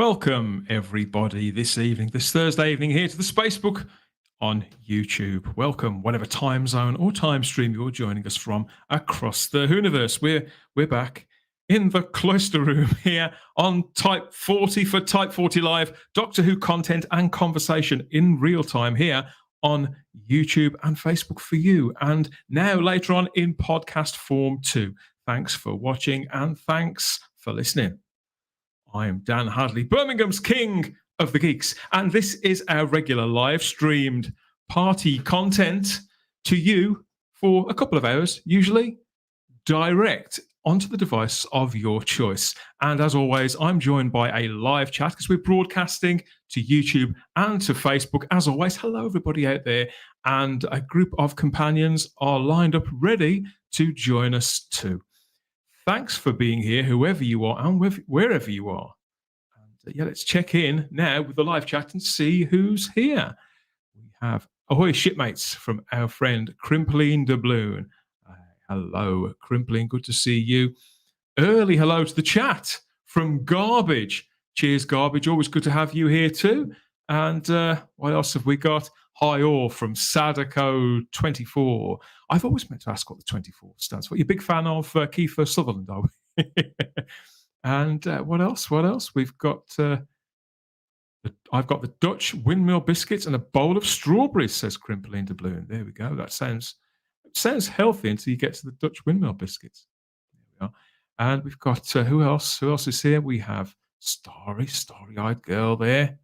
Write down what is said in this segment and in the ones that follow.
Welcome, everybody, this Thursday evening, here to the Spacebook on YouTube. Welcome, whatever time zone or time stream you're joining us from across the Whooniverse. We're back in the cloister room here on Type 40 for Type 40 Live, Doctor Who content and conversation in real time here on YouTube and Facebook for you. And now later on in podcast form too. Thanks for watching and thanks for listening. I am Dan Hadley, Birmingham's King of the Geeks, and this is our regular live streamed party content to you for a couple of hours, usually direct onto the device of your choice. And as always, I'm joined by a live chat because we're broadcasting to YouTube and to Facebook. As always, hello everybody out there, and a group of companions are lined up ready to join us too. Thanks for being here, whoever you are and wherever you are. And let's check in now with the live chat and see who's here. We have ahoy shipmates from our friend Crimpline Doubloon. Hello, Crimpline, good to see you. Early hello to the chat from Garbage. Cheers, Garbage, always good to have you here too. And what else have we got? Hi all from Sadako 24. I've always meant to ask what the 24 stands for. You're a big fan of Kiefer Sutherland, are we? And what else? We've got, I've got the Dutch windmill biscuits and a bowl of strawberries, says Crimpline Doubloon. There we go. That sounds healthy until you get to the Dutch windmill biscuits. There we are. And we've got, who else? Who else is here? We have Starry-eyed girl there.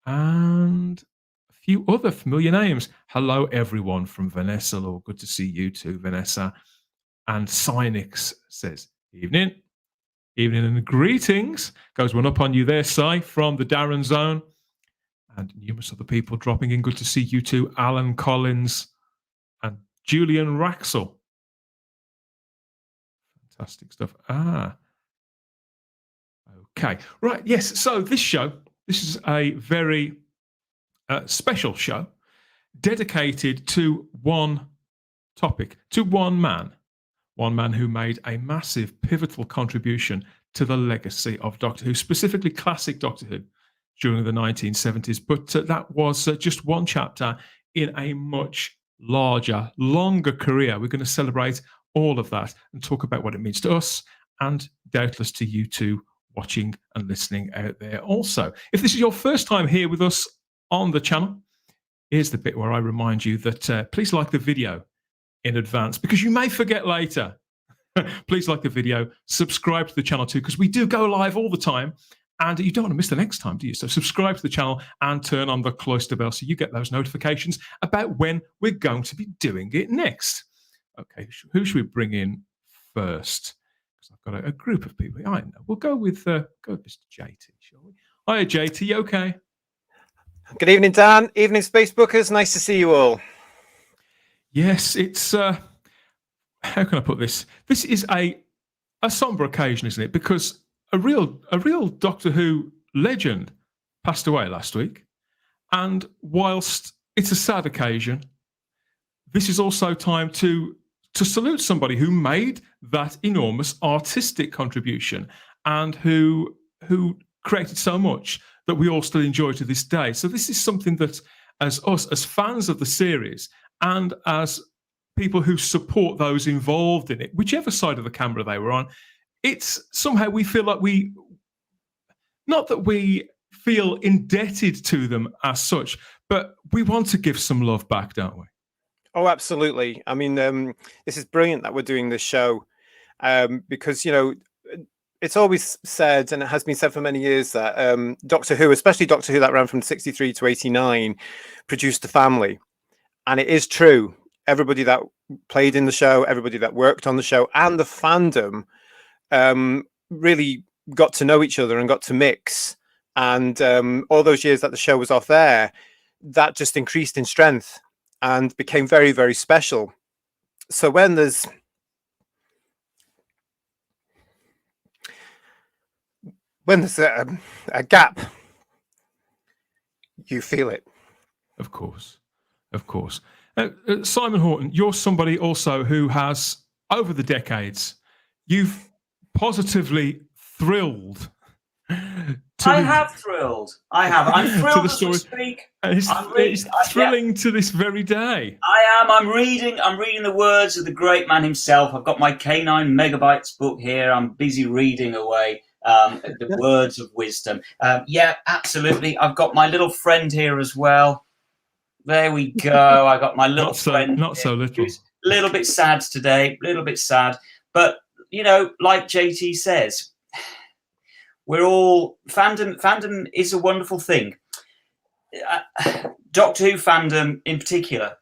And few other familiar names. Hello, everyone from Vanessa Law. Good to see you too, Vanessa. And Cynix says, evening and greetings. Goes one up on you there, Si, from the Darren Zone. And numerous other people dropping in. Good to see you too, Alan Collins and Julian Raxel. Fantastic stuff. Okay. Right, yes. So this is a very special show dedicated to one topic, to one man who made a massive pivotal contribution to the legacy of Doctor Who, specifically classic Doctor Who during the 1970s. But that was just one chapter in a much larger, longer career. We're going to celebrate all of that and talk about what it means to us and doubtless to you two watching and listening out there also. If this is your first time here with us on the channel, here's the bit where I remind you that please like the video in advance because you may forget later. Please like the video, subscribe to the channel too, because we do go live all the time and you don't want to miss the next time, do you? So subscribe to the channel and turn on the cloister bell so you get those notifications about when we're going to be doing it next. Okay, who should we bring in first? Because I've got a group of people. I know. We'll go with Mr. JT, shall we? Hiya, JT, you okay? Good evening, Dan. Evening, Spacebookers. Nice to see you all. Yes, it's how can I put this? This is a somber occasion, isn't it? Because a real Doctor Who legend passed away last week, and whilst it's a sad occasion, this is also time to salute somebody who made that enormous artistic contribution and who created so much that we all still enjoy to this day. So this is something that, as fans of the series and as people who support those involved in it, whichever side of the camera they were on, it's somehow we feel like not that we feel indebted to them as such, but we want to give some love back, don't we? Oh, absolutely. I mean, this is brilliant that we're doing this show because, it's always said, and it has been said for many years, that Doctor Who, especially Doctor Who that ran from 63 to 89, produced a family. And it is true. Everybody that played in the show, everybody that worked on the show, and the fandom really got to know each other and got to mix. And all those years that the show was off air, that just increased in strength and became very, very special. So when there's a gap, you feel it. Of course. Simon Horton, you're somebody also who has, over the decades, you've positively thrilled I have thrilled. I have. I'm thrilled the as we story. speak. And it's thrilling to this very day. I am. I'm reading the words of the great man himself. I've got my K9 Megabytes book here. I'm busy reading away the words of wisdom. Yeah, absolutely. I've got my little friend here as well. There we go. I got my little friend. Not so little. Who's a little bit sad today. A little bit sad. But, like JT says, we're all... Fandom is a wonderful thing. Doctor Who fandom in particular,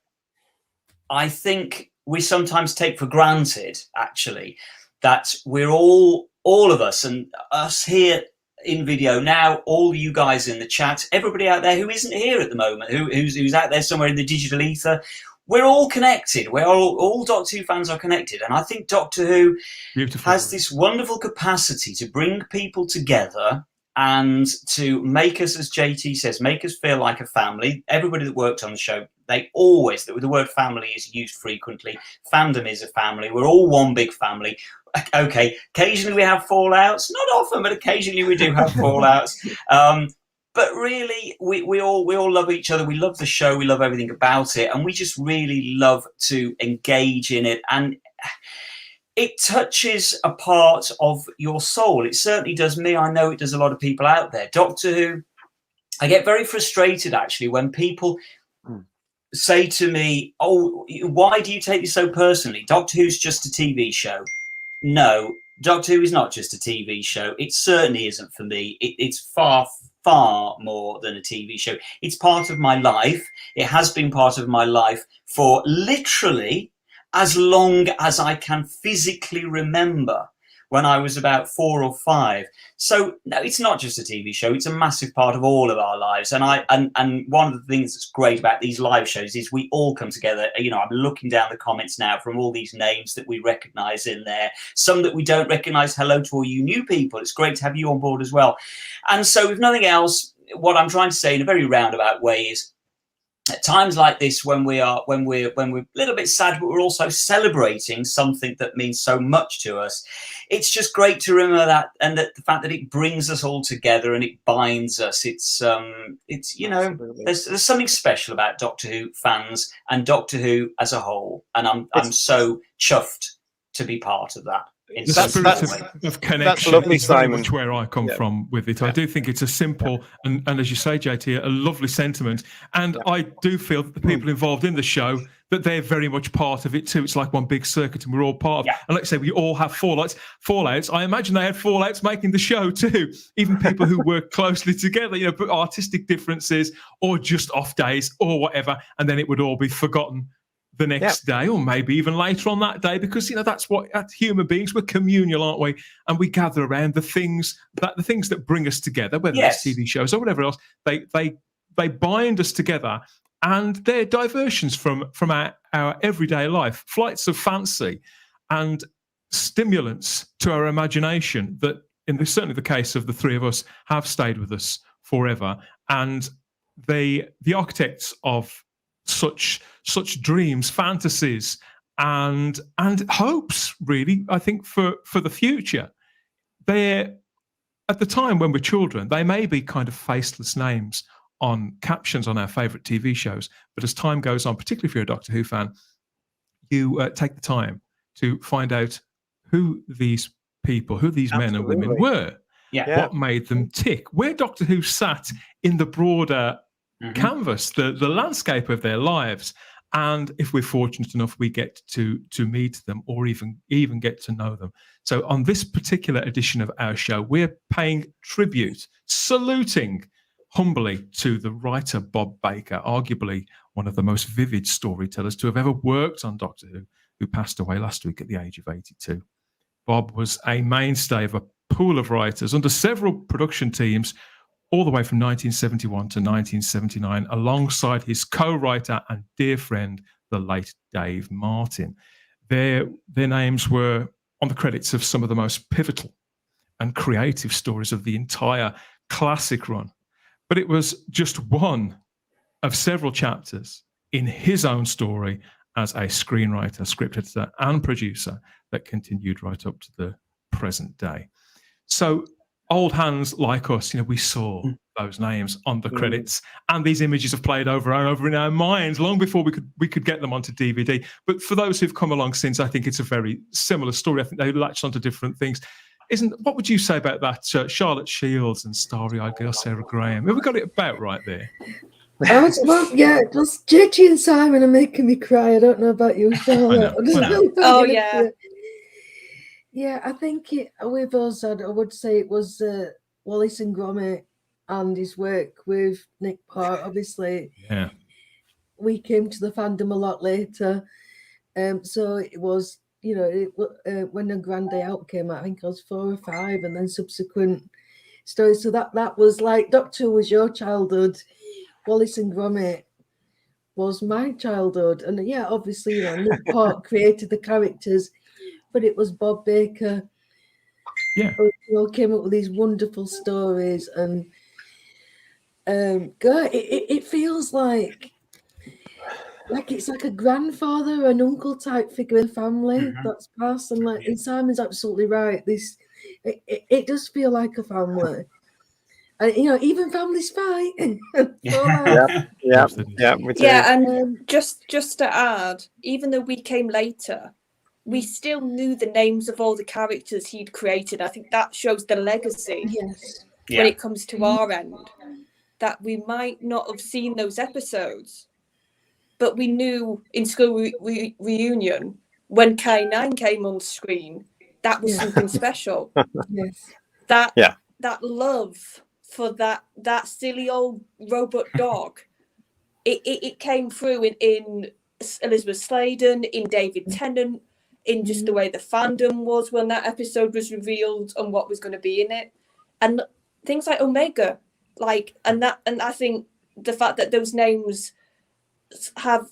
I think we sometimes take for granted, actually, that we're all of us, and us here in video now, all you guys in the chat, everybody out there who isn't here at the moment, who's out there somewhere in the digital ether, we're all connected. We're all Doctor Who fans are connected, and I think Doctor Who has this wonderful capacity to bring people together and to make us, as JT says, make us feel like a family. Everybody that worked on the show, the word family is used frequently. Fandom is a family. We're all one big family. Okay, occasionally we have fallouts. Not often, but occasionally we do have fallouts. But really, we all love each other. We love the show. We love everything about it. And we just really love to engage in it. And it touches a part of your soul. It certainly does me. I know it does a lot of people out there. Doctor Who, I get very frustrated, actually, when people say to me, oh, why do you take this so personally? Doctor Who's just a TV show. No, Doctor Who is not just a TV show. It certainly isn't for me. It's far, far more than a TV show. It's part of my life. It has been part of my life for literally as long as I can physically remember, when I was about 4 or 5. So no, it's not just a TV show. It's a massive part of all of our lives. And one of the things that's great about these live shows is we all come together. I'm looking down the comments now from all these names that we recognize in there, some that we don't recognize. Hello to all you new people. It's great to have you on board as well. And so if nothing else, what I'm trying to say in a very roundabout way is, at times like this, when we're a little bit sad, but we're also celebrating something that means so much to us, it's just great to remember that, and that the fact that it brings us all together and it binds us. It's there's something special about Doctor Who fans and Doctor Who as a whole, and I'm so chuffed to be part of that. The spirit of connection lovely, is very Simon. much where I come from with it. I do think it's a simple and as you say, JT, a lovely sentiment. And I do feel that the people involved in the show, that they're very much part of it too. It's like one big circuit and we're all part of it. And like I say, we all have fallouts. I imagine they had fallouts making the show too. Even people who work closely together, but artistic differences or just off days or whatever. And then it would all be forgotten the next day, or maybe even later on that day, because that's what human beings, we're communal, aren't we? And we gather around the things that bring us together, whether it's TV shows or whatever else. They bind us together, and they're diversions from our everyday life, flights of fancy, and stimulants to our imagination that, certainly the case of the three of us, have stayed with us forever. And the architects of such dreams, fantasies, and hopes, really, I think, for the future. They're, at the time when we're children, they may be kind of faceless names on captions on our favourite TV shows, but as time goes on, particularly if you're a Doctor Who fan, you take the time to find out who these people, who these men and women were, what made them tick, where Doctor Who sat in the broader canvas, the landscape of their lives. And if we're fortunate enough, we get to meet them or even get to know them. So on this particular edition of our show, we're paying tribute, saluting humbly to the writer Bob Baker, arguably one of the most vivid storytellers to have ever worked on Doctor who passed away last week at the age of 82. Bob was a mainstay of a pool of writers under several production teams all the way from 1971 to 1979, alongside his co-writer and dear friend, the late Dave Martin. Their names were on the credits of some of the most pivotal and creative stories of the entire classic run. But it was just one of several chapters in his own story as a screenwriter, script editor, and producer that continued right up to the present day. So old hands like us, we saw those names on the credits, and these images have played over and over in our minds long before we could get them onto DVD. But for those who've come along since, I think it's a very similar story. I think they latched onto different things. What would you say about that? Charlotte Shields and starry-eyed girl Sarah Graham. Have we got it about right there? Just JT and Simon are making me cry. I don't know about you, Charlotte. I know. Oh, yeah. Yeah, I think with us, I would say it was Wallace and Gromit and his work with Nick Park. Obviously, yeah, we came to the fandom a lot later. So it was, when the Grand Day Out came out, I think I was 4 or 5, and then subsequent stories. So that was like Doctor Who was your childhood. Wallace and Gromit was my childhood. And yeah, obviously, Nick Park created the characters, but it was Bob Baker who came up with these wonderful stories. And God, it feels like it's like a grandfather, an uncle type figure in the family that's passed. And and Simon's absolutely right. It does feel like a family. And even families fight. Yeah. And just to add, even though we came later, we still knew the names of all the characters he'd created. I think that shows the legacy. Yes. When it comes to our end, that we might not have seen those episodes, but we knew in school reunion when K9 came on screen, that was something special. Yes. That love for that silly old robot dog, it came through in Elizabeth Sladen, in David Tennant, in just the way the fandom was when that episode was revealed and what was going to be in it, and things like Omega, and I think the fact that those names have.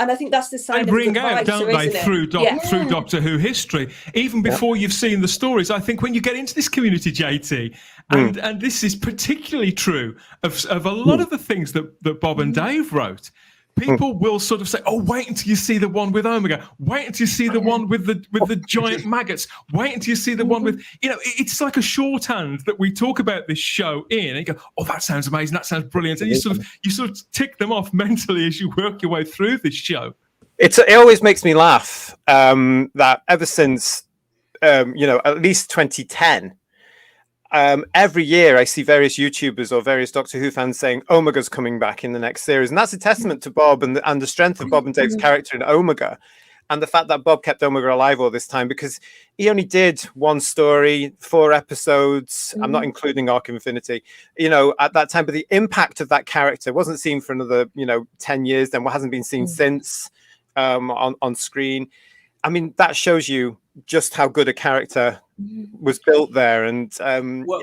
And I think that's the sign they ring of out, don't they, through Doctor Who history, even before you've seen the stories. I think when you get into this community, JT, and this is particularly true of a lot of the things that Bob and Dave wrote, people will sort of say, "Oh, wait until you see the one with Omega. Wait until you see the one with the giant maggots. Wait until you see the one with It's like a shorthand that we talk about this show in, and you go, "Oh, that sounds amazing. That sounds brilliant." And you sort of tick them off mentally as you work your way through this show. It always makes me laugh that ever since at least 2010. Every year I see various YouTubers or various Doctor Who fans saying Omega's coming back in the next series. And that's a testament to Bob and the strength of Bob and Dave's character in Omega, and the fact that Bob kept Omega alive all this time, because he only did one story, 4 episodes. I'm not including Arc of Infinity, at that time. But the impact of that character wasn't seen for another, 10 years. Then what hasn't been seen since on screen. I mean, that shows you just how good a character was built there, and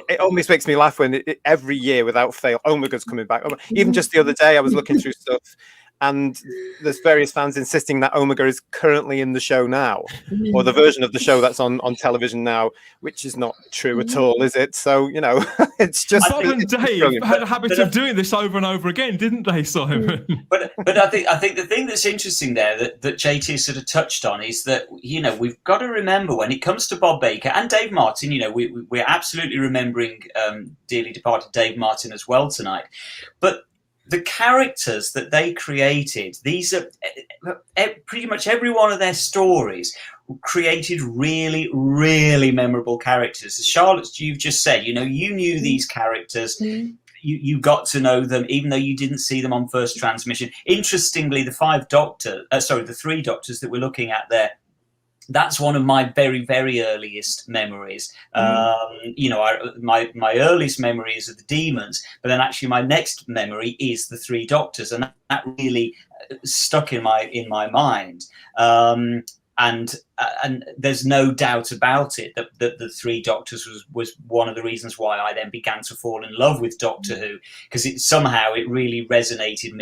it almost makes me laugh when every year without fail Omega's coming back. Even just the other day I was looking through stuff, and there's various fans insisting that Omega is currently in the show now, or the version of the show that's on television now, which is not true at all, is it? So it's just Bob and Dave had a habit of doing this over and over again, didn't they, Simon? But I think the thing that's interesting there that JT sort of touched on is that we've got to remember when it comes to Bob Baker and Dave Martin, we're absolutely remembering dearly departed Dave Martin as well tonight, but the characters that they created, these are pretty much every one of their stories created really, really memorable characters. As Charlotte, you've just said, you knew these characters. You got to know them, even though you didn't see them on first transmission. Interestingly, the 3 Doctors that we're looking at there, that's one of my very, very earliest memories. My earliest memory is of the Demons, but then actually my next memory is the 3 Doctors, and that really stuck in my mind. And there's no doubt about it that the 3 Doctors was one of the reasons why I then began to fall in love with Doctor Who, because it really resonated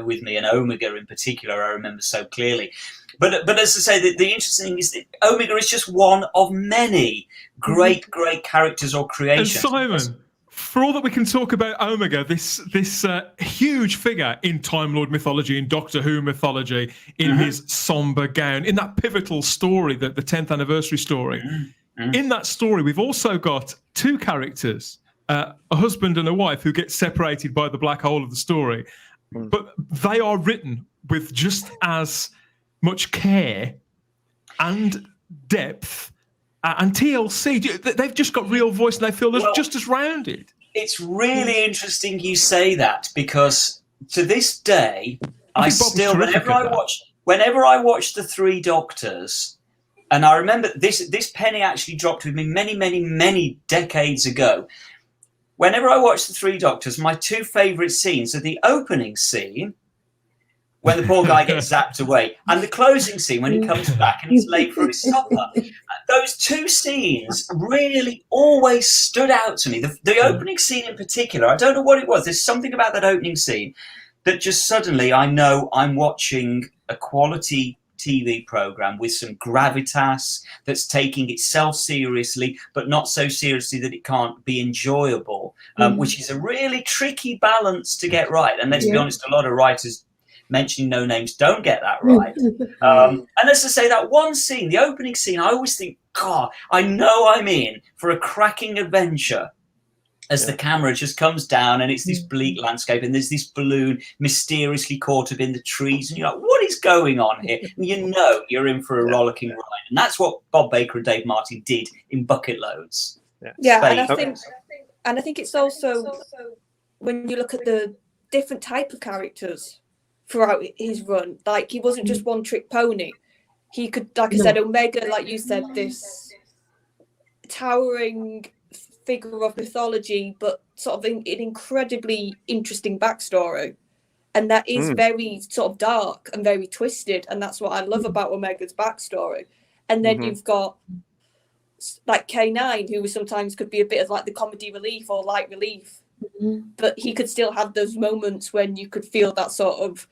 with me, and Omega in particular I remember so clearly. But as I say, the interesting thing is that Omega is just one of many great characters or creations. And Simon, for all that we can talk about Omega, this huge figure in Time Lord mythology, in Doctor Who mythology, in his somber gown, in that pivotal story, the 10th anniversary story, in that story, we've also got two characters, a husband and a wife, who get separated by the black hole of the story. But they are written with just as much care and depth and TLC. They've just got real voice, and they feel just as rounded. It's really interesting you say that, because to this day, I still, whenever I watch the Three Doctors, and I remember this penny actually dropped with me many, many, many decades ago. Whenever I watch the Three Doctors, my two favourite scenes are the opening scene, when the poor guy gets zapped away, and the closing scene when he comes back and he's late for his supper. Those two scenes really always stood out to me. The opening scene in particular, I don't know what it was. There's something about that opening scene that just suddenly I know I'm watching a quality TV program with some gravitas, that's taking itself seriously, but not so seriously that it can't be enjoyable, which is a really tricky balance to get right. And let's be honest, a lot of writers mentioning no names don't get that right. And as I say, that one scene, the opening scene, I always think, God, I know I'm in for a cracking adventure, as the camera just comes down and it's this bleak landscape and there's this balloon mysteriously caught up in the trees, and you're like, what is going on here? And you know you're in for a rollicking ride. And that's what Bob Baker and Dave Martin did in bucket loads. Yeah, and I think it's also, when you look at the different type of characters throughout his run, like he wasn't just one trick pony. He could, like I said, Omega, like you said, this towering figure of mythology, but sort of an incredibly interesting backstory, and that is very sort of dark and very twisted, and that's what I love about Omega's backstory. And then you've got like K9, who sometimes could be a bit of like the comedy relief or light relief, but he could still have those moments when you could feel that sort of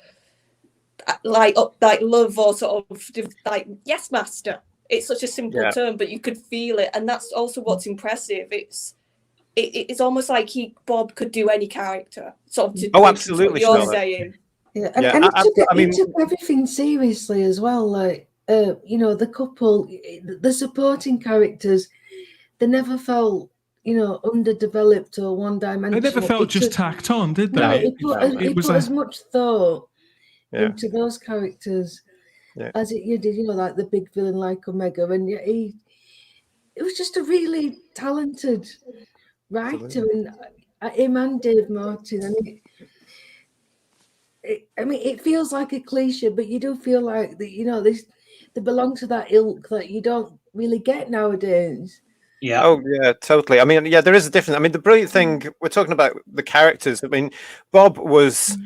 like love, or sort of like, yes master. It's such a simple term, but you could feel it, and that's also what's impressive. It's almost like Bob could do any character. Sort of. Absolutely. What you're saying. Yeah, and it took everything seriously as well. Like the couple, the supporting characters, they never felt underdeveloped or one-dimensional. They never felt just tacked on, did they? No, it put as much thought into those characters. As you did, like the big villain like Omega, and it was just a really talented writer, and him and Dave Martin. And it feels like a cliche, but you do feel like that. They belong to that ilk that you don't really get nowadays. Yeah. Oh, yeah, totally. I mean, there is a difference. I mean, the brilliant thing, we're talking about the characters. I mean, Bob was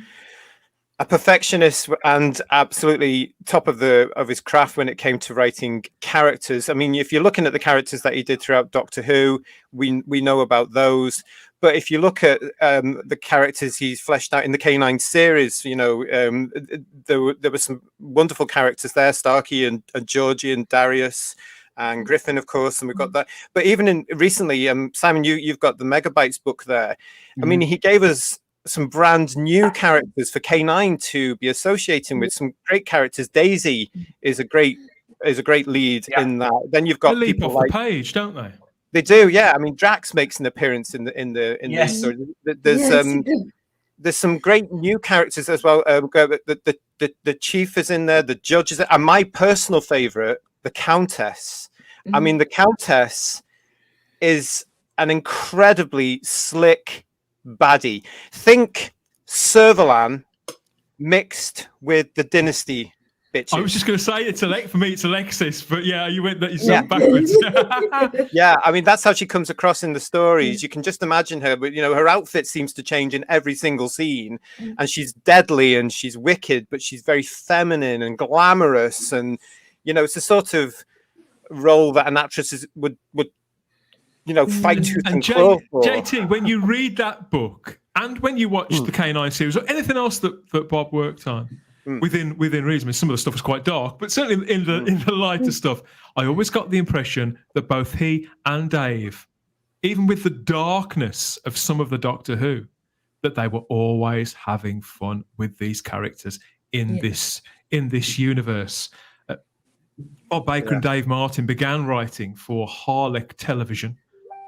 a perfectionist and absolutely top of his craft when it came to writing characters. I mean, if you're looking at the characters that he did throughout Doctor Who, we know about those. But if you look at the characters he's fleshed out in the K9 series, there were some wonderful characters there, Starkey and Georgie and Darius and Griffin, of course, and we've got that. But even recently, Simon, you've got the Megabytes book there. I mean, he gave us some brand new characters for K9 to be associating with, some great characters. Daisy is a great lead in that. Then you've got they leap people off like the page, don't they? They do, yeah. I mean, Drax makes an appearance in this story. There's some great new characters as well. The chief is in there, the judge is there, and my personal favorite, the Countess. I mean, the Countess is an incredibly slick baddie. Think Servalan mixed with the Dynasty bitches. I was just going to say for me it's Alexis, but yeah, you went backwards. Yeah, I mean, that's how she comes across in the stories. You can just imagine her, but her outfit seems to change in every single scene, and she's deadly and she's wicked, but she's very feminine and glamorous, and it's a sort of role that an actress would fight tooth and claw for. JT, when you read that book and when you watch the K9 series or anything else that Bob worked on, within reason, I mean, some of the stuff was quite dark, but certainly in the lighter stuff, I always got the impression that both he and Dave, even with the darkness of some of the Doctor Who, that they were always having fun with these characters in this universe. Bob Baker and Dave Martin began writing for Harlech Television,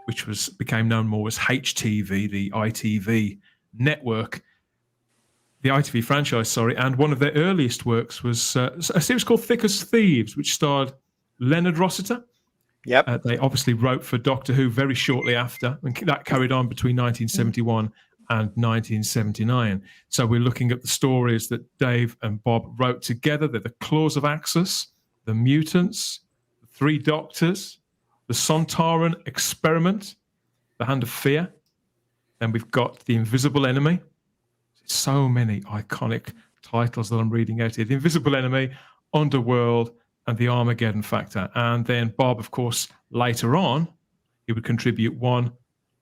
which became known more as HTV, the ITV network, the ITV franchise, sorry. And one of their earliest works was a series called Thick as Thieves, which starred Leonard Rossiter. Yep. They obviously wrote for Doctor Who very shortly after, and that carried on between 1971 and 1979. So we're looking at the stories that Dave and Bob wrote together. They're the Claws of Axis, the Mutants, the Three Doctors, the Sontaran Experiment, the Hand of Fear. Then we've got the Invisible Enemy. So many iconic titles that I'm reading out here. The Invisible Enemy, Underworld, and the Armageddon Factor. And then Bob, of course, later on, he would contribute one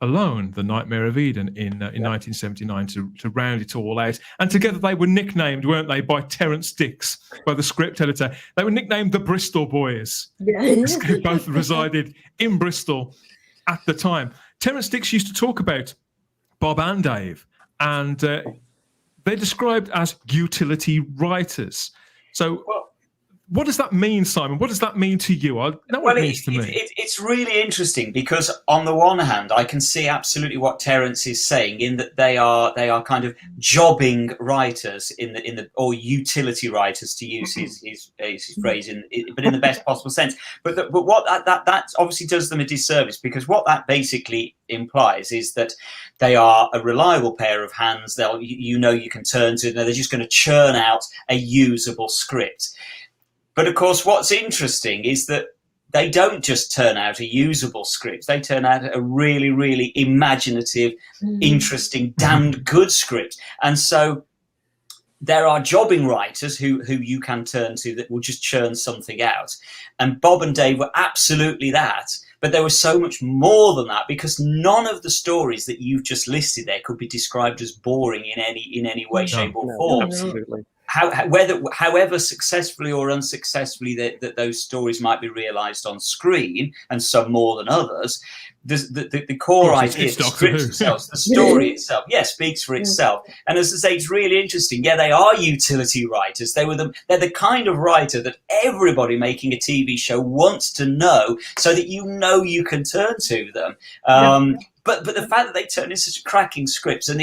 alone, The Nightmare of Eden, in 1979 to round it all out. And together they were nicknamed, weren't they, by Terence Dix, by the script editor. They were nicknamed the Bristol Boys. Yeah. Both resided in Bristol at the time. Terence Dix used to talk about Bob and Dave, and they're described as utility writers. So what does that mean, Simon? What does that mean to you? I know what it means to me. It's really interesting because on the one hand, I can see absolutely what Terence is saying in that they are kind of jobbing writers or utility writers, to use his phrase, but in the best possible sense. But what that obviously does them a disservice, because what that basically implies is that they are a reliable pair of hands. You can turn to. They're just going to churn out a usable script. But of course, what's interesting is that they don't just turn out a usable script. They turn out a really, really imaginative, interesting, damned good script. And so there are jobbing writers who you can turn to that will just churn something out. And Bob and Dave were absolutely that. But there was so much more than that, because none of the stories that you've just listed there could be described as boring in any way, shape, or form. Absolutely. However successfully or unsuccessfully that those stories might be realised on screen, and some more than others, the core idea, the script itself, the story itself, speaks for itself. And as I say, it's really interesting. Yeah, they are utility writers. They're the kind of writer that everybody making a TV show wants to know, so that you can turn to them. But the fact that they turn in such cracking scripts, and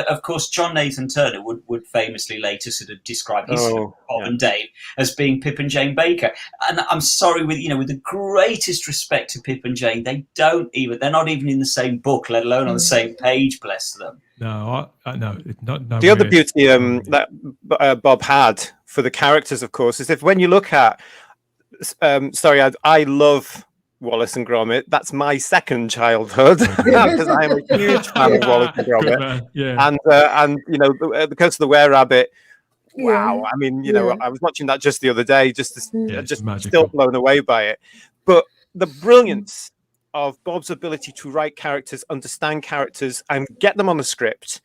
of course, John Nathan Turner would famously later sort of describe his Bob and Dave as being Pip and Jane Baker. And I'm sorry, with the greatest respect to Pip and Jane, they're not even in the same book, let alone on the same page. Bless them. No, no. The other beauty that Bob had for the characters, of course, is when you look at. I love Wallace and Gromit. That's my second childhood, because I'm a huge fan of Wallace and Gromit. And the Curse of the Were-Rabbit. Wow! I mean, I was watching that just the other day, just still blown away by it. But the brilliance of Bob's ability to write characters, understand characters, and get them on the script.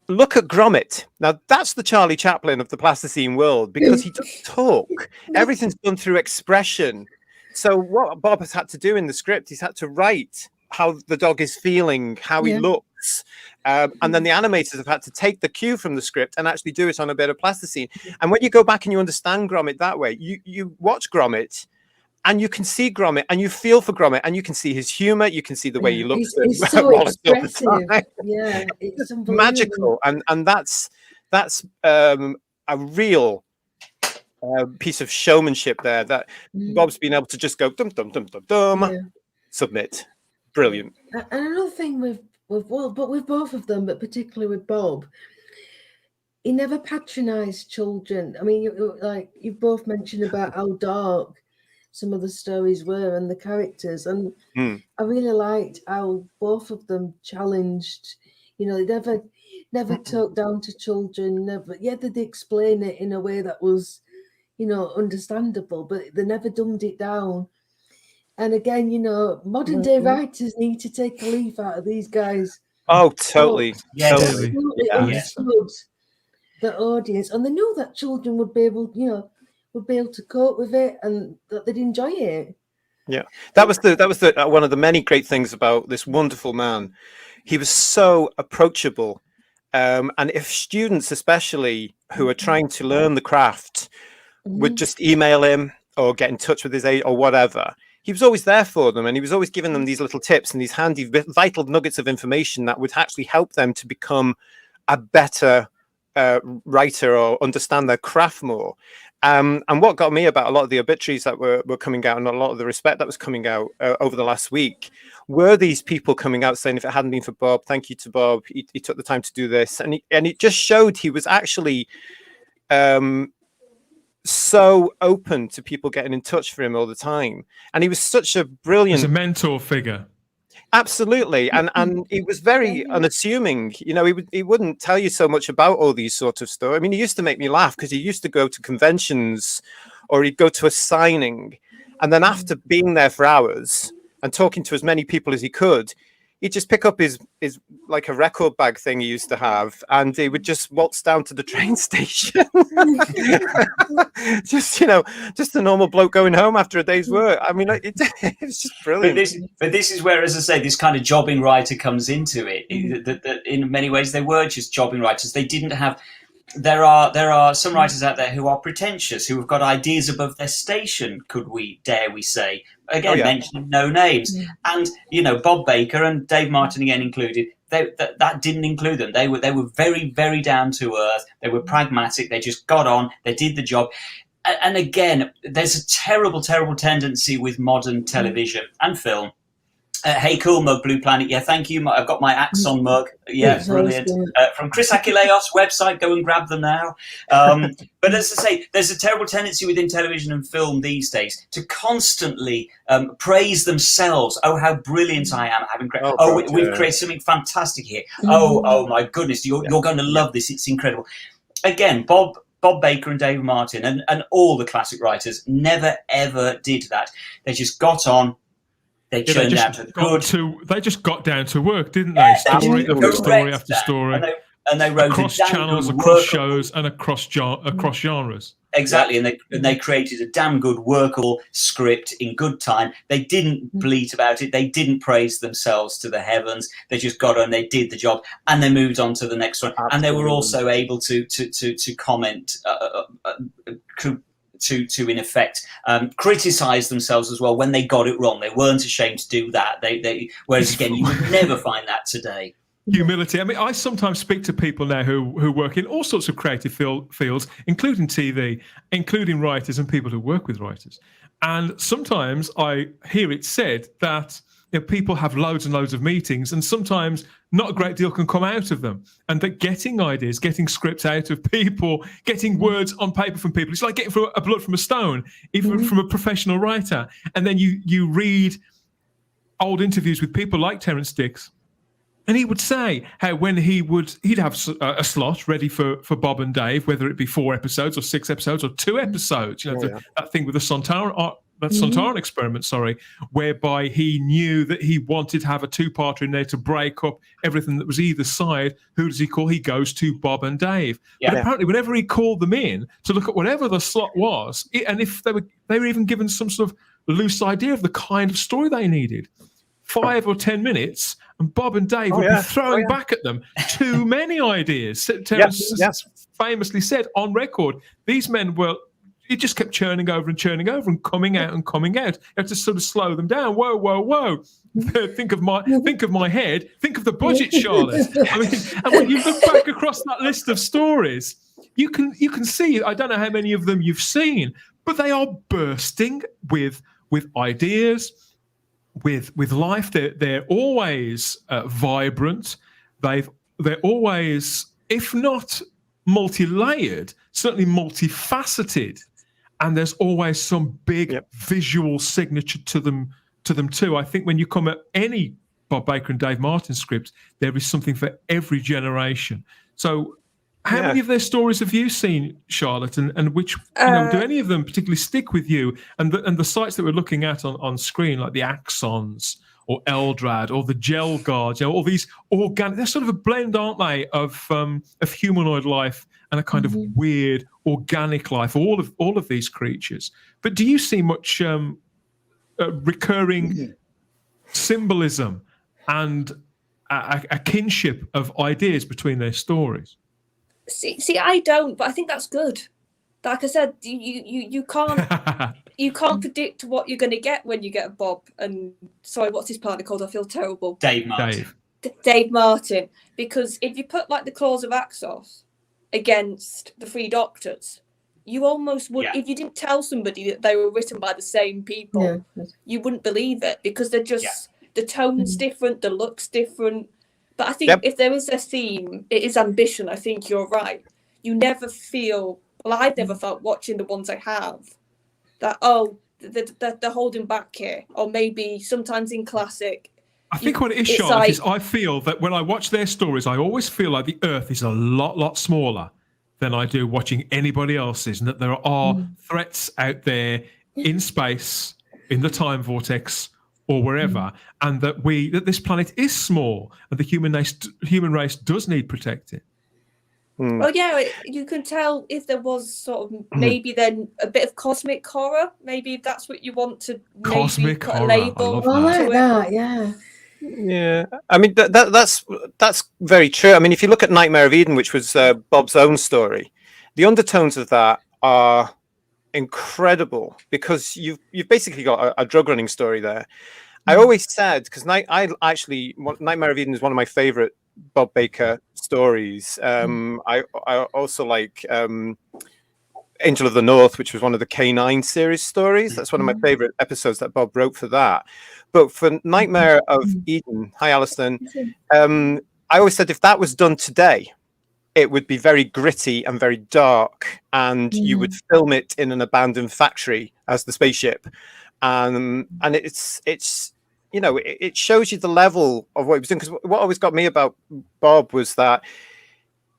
Look at Gromit. Now, that's the Charlie Chaplin of the Plasticine world, because he doesn't talk. Everything's done through expression. So what Bob has had to do in the script, he's had to write how the dog is feeling, how he looks. And then the animators have had to take the cue from the script and actually do it on a bit of plasticine. And when you go back and you understand Gromit that way, you watch Gromit and you can see Gromit and you feel for Gromit and you can see his humor. You can see the way he looks. He's so expressive. Yeah, it's magical. And that's a real piece of showmanship there, that Bob's been able to just go dum dum dum dum dum, submit. Brilliant. And another thing with both of them, but particularly with Bob, he never patronized children. I mean, you both mentioned about how dark some of the stories were and the characters, and I really liked how both of them challenged. They never talked down to children. They'd explain it in a way that was understandable, but they never dumbed it down. And again, modern day writers need to take a leaf out of these guys. Oh, totally. Totally understood the audience, and they knew that children would be able to cope with it, and that they'd enjoy it. Yeah, that was the one of the many great things about this wonderful man. He was so approachable, and if students, especially who are trying to learn the craft, would just email him or get in touch with his agent or whatever, he was always there for them, and he was always giving them these little tips and these handy vital nuggets of information that would actually help them to become a better writer or understand their craft more. And what got me about a lot of the obituaries that were coming out, and a lot of the respect that was coming out over the last week, were these people coming out saying, if it hadn't been for Bob, thank you to Bob, he took the time to do this. And it just showed he was actually so open to people getting in touch for him all the time. And he was such a brilliant... As a mentor figure. Absolutely. And he was very unassuming. You know, he wouldn't tell you so much about all these sorts of stuff. I mean, he used to make me laugh because he used to go to conventions, or he'd go to a signing, and then after being there for hours and talking to as many people as he could, he'd just pick up his like a record bag thing he used to have, and he would just waltz down to the train station. just a normal bloke going home after a day's work. I mean, it's just brilliant. But this is where, as I say, this kind of jobbing writer comes into it. That in many ways they were just jobbing writers. They didn't have... There are some writers out there who are pretentious, who have got ideas above their station, dare we say. Again, mentioning no names. And, Bob Baker and Dave Martin again included, that didn't include them. They were very, very down to earth. They were pragmatic. They just got on. They did the job. And again, there's a terrible, terrible tendency with modern television and film. Hey, cool mug, Blue Planet. Yeah, thank you. I've got my Axon mug. Yeah, brilliant. From Chris Achilleos' website. Go and grab them now. But as I say, there's a terrible tendency within television and film these days to constantly praise themselves. Oh, how brilliant I am! We've created something fantastic here. Oh my goodness, you're going to love this. It's incredible. Again, Bob Baker and Dave Martin and all the classic writers never ever did that. They just got on. They turned out to the good. They just got down to work, didn't they? Story after story after story. And they wrote across channels, across shows, and across genres. Exactly, and they created a damn good workable script in good time. They didn't bleat about it. They didn't praise themselves to the heavens. They just got on. They did the job, and they moved on to the next one. Absolutely. And they were also able to comment. To in effect criticize themselves as well when they got it wrong. They weren't ashamed to do that. Whereas again, you would never find that today. Humility. I mean, I sometimes speak to people now who work in all sorts of creative fields, including TV, including writers and people who work with writers. And sometimes I hear it said that people have loads and loads of meetings, and sometimes not a great deal can come out of them. And that getting ideas, getting scripts out of people, getting words on paper from people, it's like getting a blood from a stone, even from a professional writer. And then you read old interviews with people like Terence Dix, and he would say how when he'd have a slot ready for Bob and Dave, whether it be 4 episodes or 6 episodes or 2 episodes, that thing with the Sontaran experiment, whereby he knew that he wanted to have a 2-parter in there to break up everything that was either side. Who does he call? He goes to Bob and Dave. Yeah. But apparently, whenever he called them in to look at whatever the slot was, and if they were even given some sort of loose idea of the kind of story they needed, 5 or 10 minutes, and Bob and Dave would be throwing back at them too many ideas. Terence famously said on record, these men were... It just kept churning over and coming out and coming out. You have to sort of slow them down. Whoa. Think of my head. Think of the budget, Charlotte. I mean, and when you look back across that list of stories, you can see, I don't know how many of them you've seen, but they are bursting with ideas, with life. They're always vibrant. They're always, if not multi-layered, certainly multifaceted. And there's always some big visual signature to them too. I think when you come at any Bob Baker and Dave Martin script, there is something for every generation. So how many of their stories have you seen, Charlotte? And which do any of them particularly stick with you? And the sites that we're looking at on screen, like the Axons or Eldrad or the Gel Guards, all these organic, they're sort of a blend, aren't they, of humanoid life and a kind of weird organic life, all of these creatures. But do you see much recurring symbolism and a kinship of ideas between their stories? See, I don't, but I think that's good. like I said, you can't predict what you're going to get when you get a Bob and sorry, what's his partner called? I feel terrible. Dave Martin. Dave Martin. Because if you put like the Claws of Axos against the Three Doctors, you almost would, if you didn't tell somebody that they were written by the same people, you wouldn't believe it because they're just the tone's different, the look's different. But I think if there is a theme, it is ambition. I think you're right. You never feel, well, I've never felt watching the ones I have that, they're holding back here. Or maybe sometimes in classic. I think what it is, Charlotte, is I feel that when I watch their stories, I always feel like the Earth is a lot smaller than I do watching anybody else's, and that there are threats out there in space, in the time vortex, or wherever, and that this planet is small, and the human race does need protecting. Well, yeah, you can tell if there was sort of maybe then a bit of cosmic horror. Maybe if that's what you want to cosmic put horror. a label. I like that. Yeah. Yeah, I mean that's very true. I mean, if you look at Nightmare of Eden, which was Bob's own story, the undertones of that are incredible because you've basically got a drug running story there. I always said, because Nightmare of Eden is one of my favorite Bob Baker stories. I also like Angel of the North, which was one of the K9 series stories. That's one of my favorite episodes that Bob wrote for that. But for Nightmare of Eden, hi Alison, I always said if that was done today, it would be very gritty and very dark, and you would film it in an abandoned factory as the spaceship, and it's it shows you the level of what he was doing. Because what always got me about Bob was that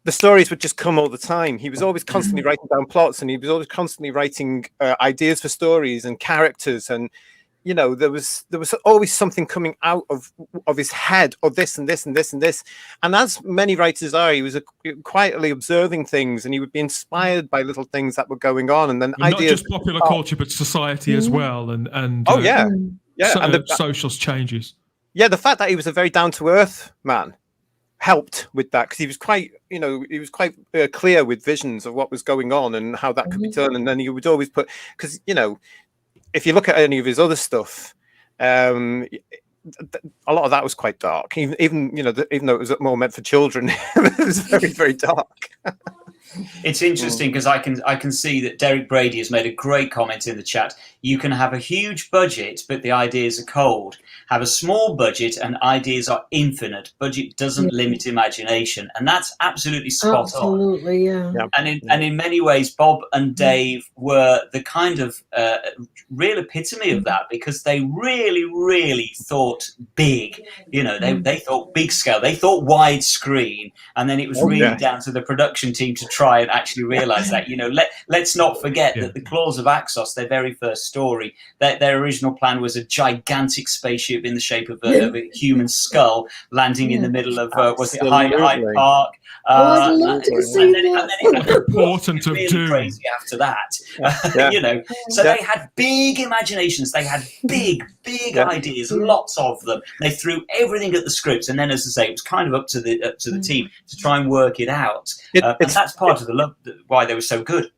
the stories would just come all the time. He was always constantly writing down plots, and he was always constantly writing ideas for stories and characters, and there was always something coming out of his head, or this and this and this and this. And as many writers are, he was quietly observing things, and he would be inspired by little things that were going on, and then not just popular culture, but society as well, and and the social changes. Yeah, the fact that he was a very down to earth man helped with that, because he was quite clear with visions of what was going on and how that could be done. And then he would always put, because if you look at any of his other stuff, a lot of that was quite dark. Even though it was more meant for children, it was very, very dark. It's interesting because I can see that Derek Brady has made a great comment in the chat. You can have a huge budget, but the ideas are cold. Have a small budget and ideas are infinite. Budget doesn't limit imagination, and that's absolutely spot on. Absolutely, yeah. And in many ways, Bob and Dave were the kind of real epitome of that, because they really, really thought big. They thought big scale. They thought widescreen, and then it was really down to the production team to try and actually realize that. Let's not forget that the Claws of Axos, their very first story, their original plan was a gigantic spaceship in the shape of a human skull landing in the middle of Hyde Park. I'd love to see that. Important of really doom. Crazy after that, So they had big imaginations. They had big ideas, lots of them. They threw everything at the script, and then, as I say, it was kind of up to the team to try and work it out. And that's part of the love, why they were so good.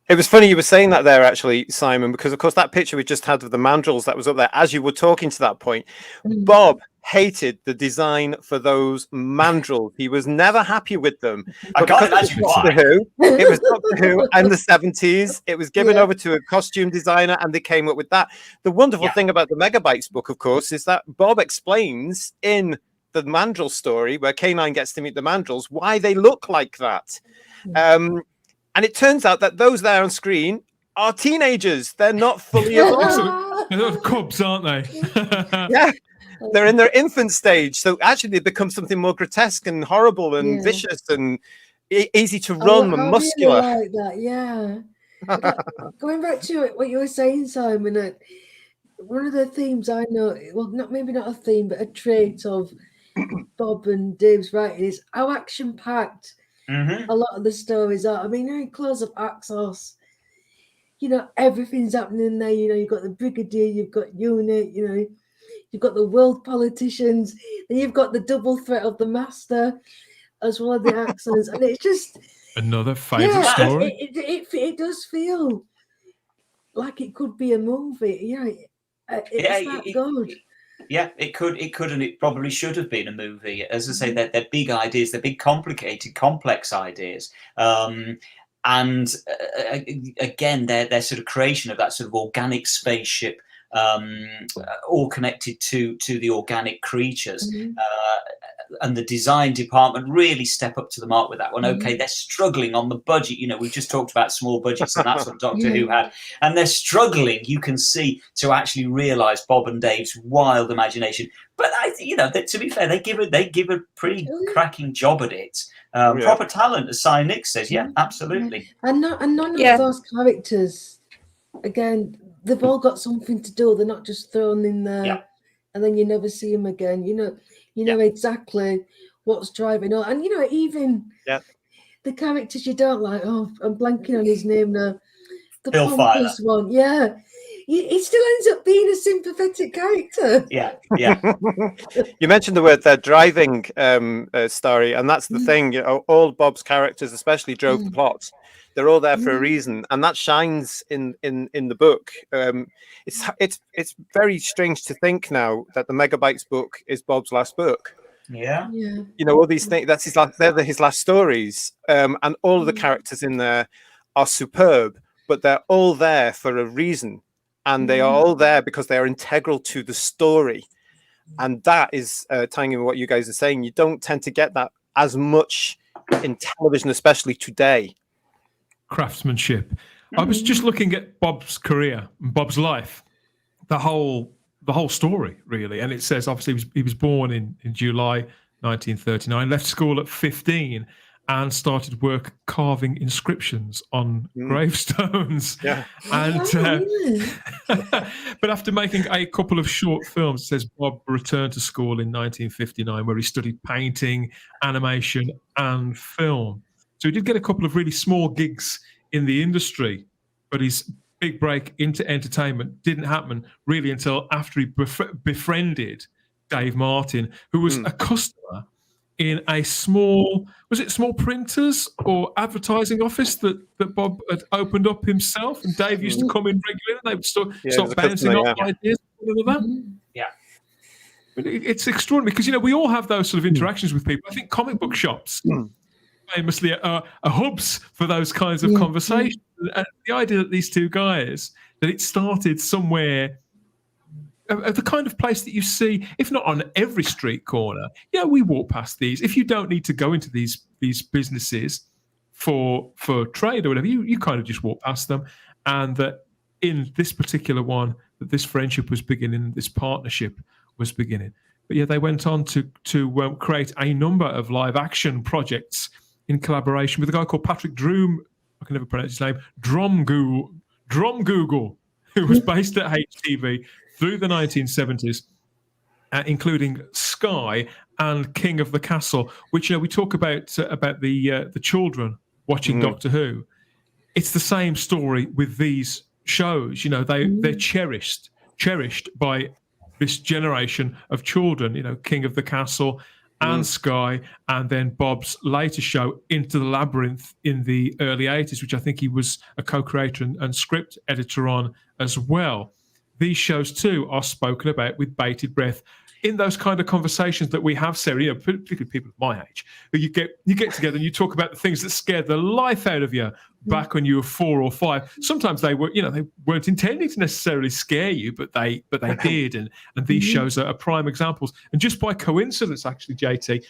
It was funny you were saying that there, actually, Simon, because of course that picture we just had of the mandrels that was up there as you were talking to that point. Bob hated the design for those mandrels. He was never happy with them. I can't imagine why. It was Doctor Who in the 70s. It was given over to a costume designer, and they came up with that. The wonderful thing about the Megabytes book, of course, is that Bob explains in the mandrel story, where K9 gets to meet the mandrels, why they look like that. And it turns out that those there on screen are teenagers. They're not fully evolved. They're cubs, aren't they? Yeah. They're in their infant stage. So actually they become something more grotesque and horrible and vicious and easy to run and muscular. Like that, yeah. Going back to what you were saying, Simon, one of the themes I know, well, maybe not a theme, but a trait of Bob and Dave's writing is how action-packed a lot of the stories are. I mean, in Claws of Axos, everything's happening there. You've got the Brigadier, you've got Unit, you've got the world politicians, then you've got the double threat of the Master as well as the accents. And it's just, Another favourite story. It does feel like it could be a movie. It's that good. Yeah, it could, and it probably should have been a movie. As I say, they're big ideas, they're big, complicated, complex ideas. And again, their sort of creation of that sort of organic spaceship, all connected to the organic creatures. And the design department really step up to the mark with that one. Okay, they're struggling on the budget. We've just talked about small budgets, and that's what Doctor Who had. And they're struggling, you can see, to actually realise Bob and Dave's wild imagination. But to be fair, they give a pretty cracking job at it. Proper talent, as Cy Nick says. Yeah, absolutely. And none of those characters, again, they've all got something to do. They're not just thrown in there, and then you never see them again. You know exactly what's driving on, and even the characters you don't like. Oh, I'm blanking on his name now. The pompous one, he still ends up being a sympathetic character. Yeah. You mentioned the word driving, story, and that's the thing. All Bob's characters, especially, drove the plot. They're all there for a reason, and that shines in the book. It's very strange to think now that the Megabytes book is Bob's last book. Yeah. All these things. That's his last. They're his last stories, and all of the characters in there are superb, but they're all there for a reason, and they are all there because they are integral to the story. And that is tying in with what you guys are saying. You don't tend to get that as much in television, especially today. Craftsmanship. I was just looking at Bob's career and Bob's life, the whole story, really. And it says, obviously, he was born in July 1939, left school at 15, and started work carving inscriptions on gravestones. Yeah. And but after making a couple of short films, it says Bob returned to school in 1959, where he studied painting, animation, and film. So he did get a couple of really small gigs in the industry, but his big break into entertainment didn't happen really until after he befriended Dave Martin, who was a customer in a small printers or advertising office that Bob had opened up himself, and Dave used to come in regularly, and they would start bouncing off ideas and all of that. Yeah. It's extraordinary because, we all have those sort of interactions with people. I think comic book shops famously are hubs for those kinds of conversations. And the idea that these two guys, that it started somewhere, the kind of place that you see, if not on every street corner, we walk past these. If you don't need to go into these businesses for trade or whatever, you kind of just walk past them. And that in this particular one, that this friendship was beginning, this partnership was beginning. But they went on to create a number of live action projects in collaboration with a guy called Patrick Droom, I can never pronounce his name, Dromgoole, who was based at HTV through the 1970s, including Sky and King of the Castle, which we talk about the children watching Doctor Who. It's the same story with these shows. They're cherished by this generation of children. King of the Castle and Sky, and then Bob's later show, Into the Labyrinth, in the early 80s, which I think he was a co-creator and script editor on as well. These shows, too, are spoken about with bated breath in those kind of conversations that we have, Sarah, particularly people of my age, who you get together and you talk about the things that scared the life out of you back when you were 4 or 5. Sometimes they were, they weren't intending to necessarily scare you, but they did. And these shows are prime examples. And just by coincidence, actually, JT,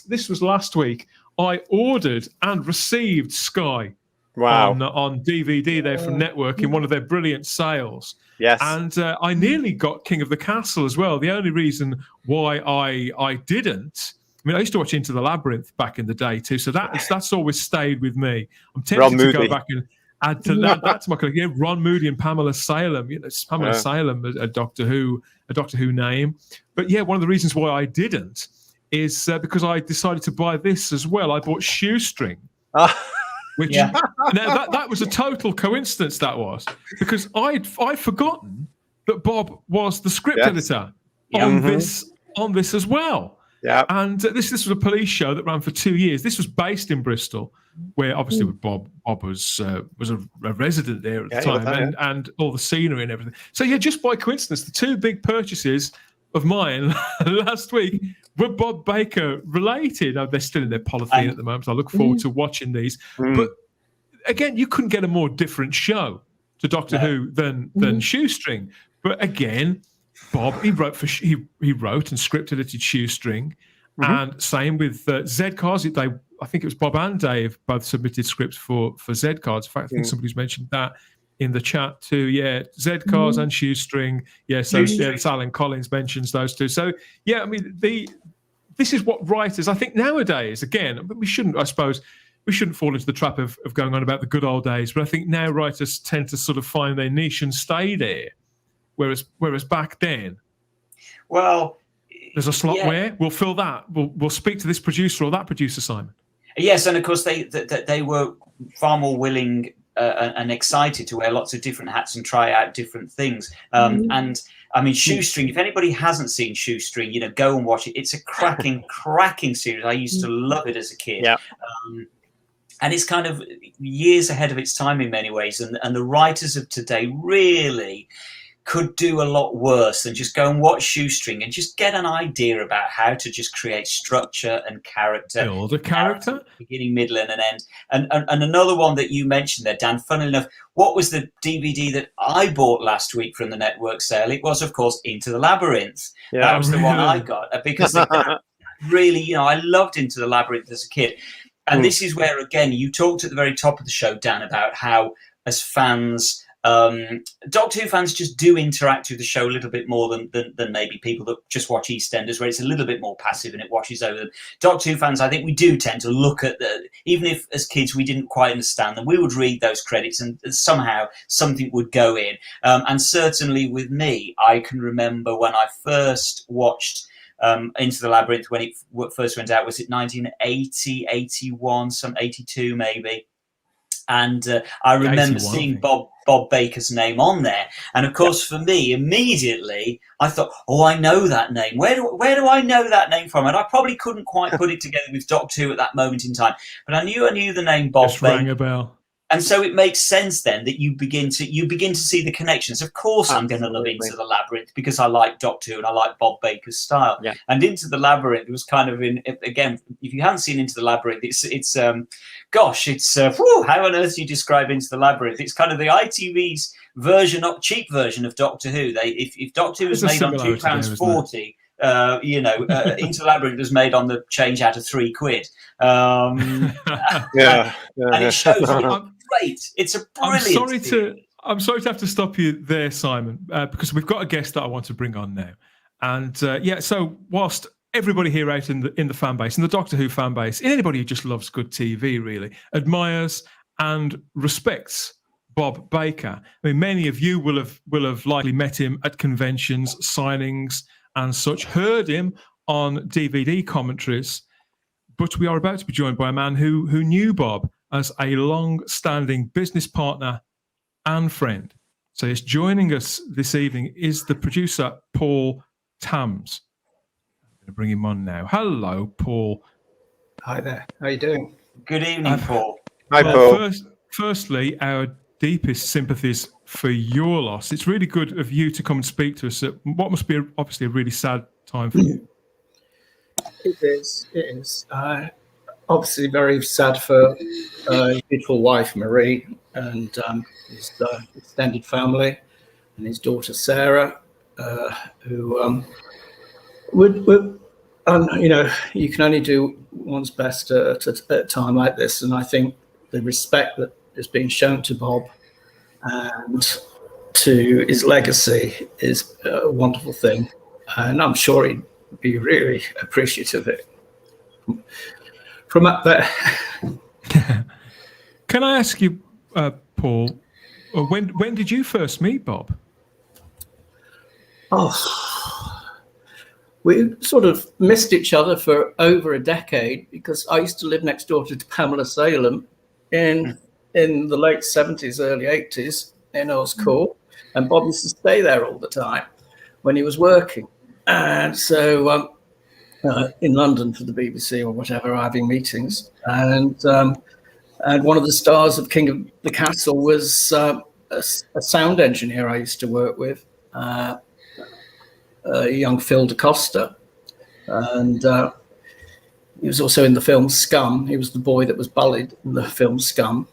this was last week, I ordered and received Sky on DVD there from Network in one of their brilliant sales. Yes. And I nearly got King of the Castle as well. The only reason why I didn't, I used to watch Into the Labyrinth back in the day too, so that's always stayed with me. I'm tempted to go back and add to that to my collection. Ron Moody and Pamela Salem. Pamela Salem, a Doctor Who name. But one of the reasons why I didn't is because I decided to buy this as well. I bought Shoestring. Which now that was a total coincidence. That was because I'd forgotten that Bob was the script editor on this as well. Yeah, and this was a police show that ran for 2 years. This was based in Bristol, where obviously with Bob was a resident there at the time, and all the scenery and everything. So yeah, just by coincidence, the two big purchases of mine last week were Bob Baker related. Oh, they're still in their polythene at the moment, so I look forward to watching these. But again, you couldn't get a more different show to Doctor Who than Shoestring. But again, Bob, he wrote and script edited Shoestring, and same with Z-Cards. I think it was Bob and Dave both submitted scripts for Z-Cards. In fact, I think somebody's mentioned that in the chat too. Yeah, Z-Cards and Shoestring. Yeah, so Alan Collins mentions those two. So yeah, I mean this is what writers, I think nowadays, again, we shouldn't fall into the trap of going on about the good old days, but I think now writers tend to sort of find their niche and stay there, whereas back then, well, there's a slot where we'll fill that. We'll speak to this producer or that producer, Simon. Yes, and of course they were far more willing and excited to wear lots of different hats and try out different things. And I mean, Shoestring, if anybody hasn't seen Shoestring, go and watch it. It's a cracking series. I used to love it as a kid. Yeah. And it's kind of years ahead of its time in many ways. And the writers of today really could do a lot worse than just go and watch Shoestring and just get an idea about how to just create structure and character. Build a character? Beginning, middle, and an end. And another one that you mentioned there, Dan, funnily enough, what was the DVD that I bought last week from the network sale? It was, of course, Into the Labyrinth. Yeah, that was the one I got. Because that really, I loved Into the Labyrinth as a kid. And this is where, again, you talked at the very top of the show, Dan, about how, as fans, Doctor Who fans just do interact with the show a little bit more than maybe people that just watch EastEnders, where it's a little bit more passive and it washes over them. Doctor Who fans, I think we do tend to look at even if as kids we didn't quite understand them, we would read those credits and somehow something would go in. And certainly with me, I can remember when I first watched Into the Labyrinth, when it first went out, was it 1980, 81, some 82 maybe? And I remember seeing Bob Baker's name on there, and of course, for me, immediately I thought, "Oh, I know that name. Where do I know that name from?" And I probably couldn't quite put it together with Doctor Who at that moment in time, but I knew the name Bob Baker. Rang a bell. And so it makes sense then that you begin to see the connections. Of course, I'm going to love Into the Labyrinth because I like Doctor Who and I like Bob Baker's style. Yeah. And Into the Labyrinth was kind of again, if you haven't seen Into the Labyrinth, it's how on earth do you describe Into the Labyrinth? It's kind of the ITV's cheap version of Doctor Who. If Doctor Who was made on £2.40. Into the Labyrinth was made on the change out of £3. And it shows great. It's a brilliant. I'm sorry to have to stop you there, Simon, because we've got a guest that I want to bring on now. And so whilst everybody here out in the fan base, in the Doctor Who fan base, and anybody who just loves good TV really admires and respects Bob Baker. I mean, many of you will have likely met him at conventions, signings, and such, heard him on DVD commentaries. But we are about to be joined by a man who knew Bob as a long-standing business partner and friend. So yes, joining us this evening is the producer, Paul Tams. I'm going to bring him on now. Hello, Paul. Hi there. How are you doing? Good evening, Paul. Hi, Paul. Firstly, our deepest sympathies for your loss. It's really good of you to come and speak to us at what must be obviously a really sad time for you. It is. Obviously very sad for his beautiful wife, Marie, and his extended family, and his daughter, Sarah, who you can only do one's best at a time like this. And I think the respect that is being shown to Bob and to his legacy is a wonderful thing. And I'm sure he'd be really appreciative of it. From up there. Can I ask you, Paul, when did you first meet Bob? We sort of missed each other for over a decade because I used to live next door to Pamela Salem in the late 70s, early 80s in Earl's Court, and Bob used to stay there all the time when he was working. And so in London for the BBC or whatever, having meetings. And And one of the stars of King of the Castle was a sound engineer I used to work with, a young Phil DaCosta. And he was also in the film Scum. He was the boy that was bullied in the film Scum.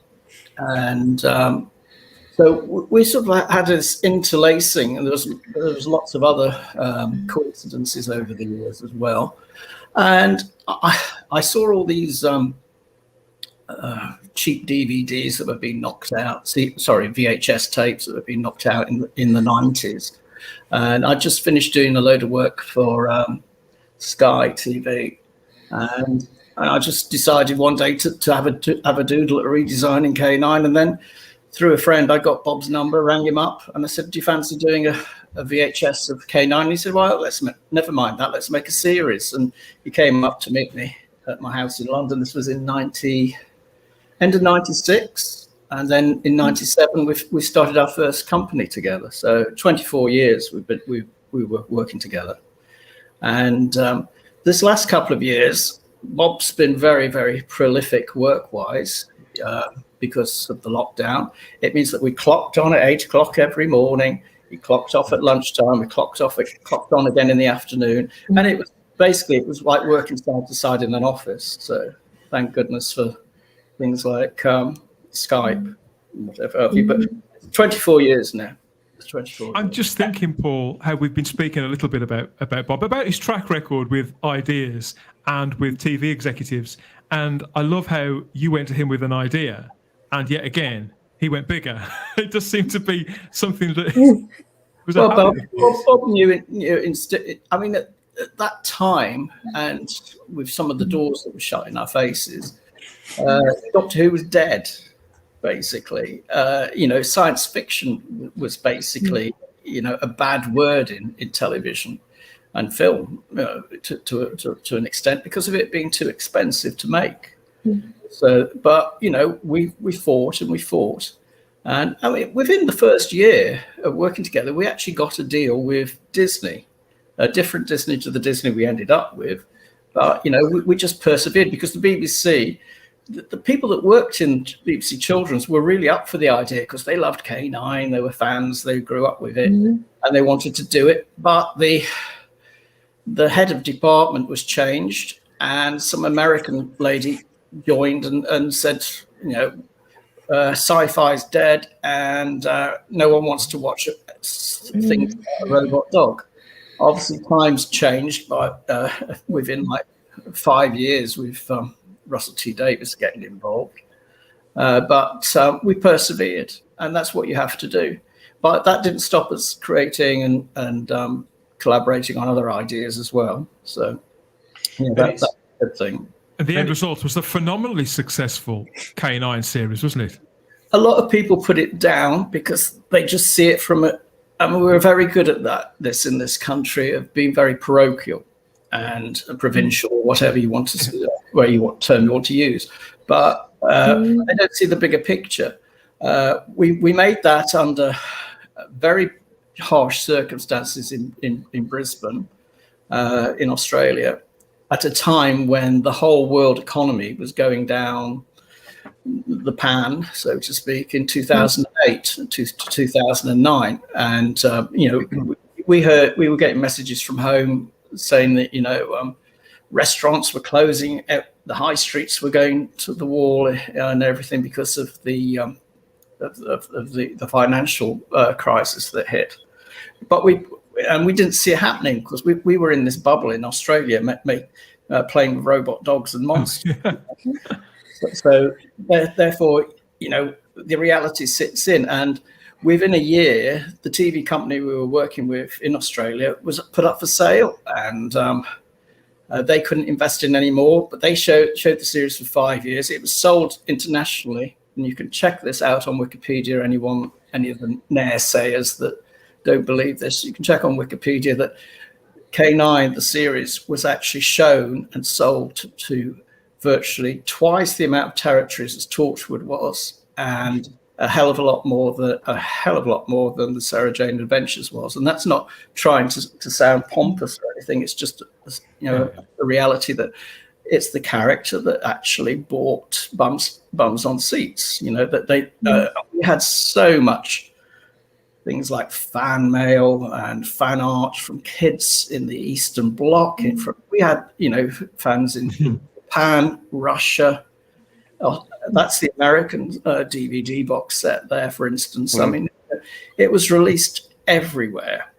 And so we sort of had this interlacing, and there was lots of other coincidences over the years as well. And I saw all these cheap DVDs that were being knocked out. VHS tapes that were being knocked out in the 90s. And I just finished doing a load of work for Sky TV, and I just decided one day to have a doodle at redesigning K9, and then through a friend I got Bob's number, rang him up, and I said, "Do you fancy doing a VHS of K9?" And he said, "Well, never mind that. Let's make a series." And he came up to meet me at my house in London. This was in end of '96, and then in '97 we started our first company together. So 24 years we were working together. And this last couple of years, Bob's been very, very prolific work-wise because of the lockdown. It means that we clocked on at 8 o'clock every morning. We clocked off at lunchtime. We clocked on again in the afternoon. And it was like working side to side in an office. So thank goodness for things like Skype, whatever have you. But 24 years now. I'm just thinking, Paul, how we've been speaking a little bit about Bob, about his track record with ideas and with TV executives. And I love how you went to him with an idea, and yet again, he went bigger. It just seemed to be something that was a habit. Bob knew I mean, at that time, and with some of the doors that were shut in our faces, Doctor Who was dead. Basically, science fiction was basically, a bad word in television and film to an extent because of it being too expensive to make. So, but we fought and we fought, and I mean, within the first year of working together, we actually got a deal with Disney, a different Disney to the Disney we ended up with. But we just persevered because the BBC. The people that worked in BBC Children's were really up for the idea because they loved K9, they were fans, they grew up with it, and they wanted to do it. But the head of department was changed, and some American lady joined and said, sci-fi's dead, and no one wants to watch things about a robot dog. Obviously, times changed, but within like 5 years, we've Russell T Davies getting involved, but we persevered, and that's what you have to do. But that didn't stop us creating and collaborating on other ideas as well. So that's a good thing. And the end result was the phenomenally successful K9 series, wasn't it? A lot of people put it down because they just see it from it. I mean, we're very good at this in this country of being very parochial and provincial, whatever you want to, term you want to use. But I don't see the bigger picture. We made that under very harsh circumstances in Brisbane, in Australia, at a time when the whole world economy was going down the pan, so to speak, in 2008 to 2009. And, we were getting messages from home saying that, restaurants were closing, the high streets were going to the wall and everything because of the financial crisis that hit. But we didn't see it happening because we were in this bubble in Australia, playing with robot dogs and monsters. So therefore, the reality sits in, and within a year, the TV company we were working with in Australia was put up for sale, and they couldn't invest in anymore. But they showed the series for 5 years. It was sold internationally, and you can check this out on Wikipedia. Any of the naysayers that don't believe this, you can check on Wikipedia that K9, the series, was actually shown and sold to virtually twice the amount of territories as Torchwood was, and a hell of a lot more than the Sarah Jane Adventures was. And that's not trying to sound pompous or anything. It's just a reality that it's the character that actually bought bums on seats. You know, that we had so much things like fan mail and fan art from kids in the Eastern Bloc. We had, you know, fans in Japan, Russia. Oh, that's the American DVD box set there, for instance. I mean, it was released everywhere.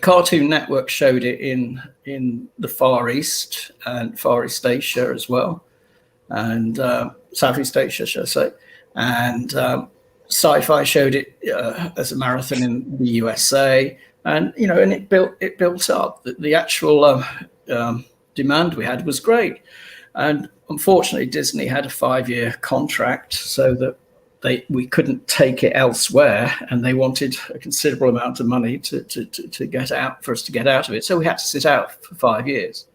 Cartoon Network showed it in the Far East and Far East Asia as well, and Southeast Asia, should I say, and Syfy showed it as a marathon in the USA, and you know, and it built up. The actual demand we had was great, and unfortunately, Disney had a 5-year contract, so that we couldn't take it elsewhere, and they wanted a considerable amount of money to get out, for us to get out of it. So we had to sit out for 5 years,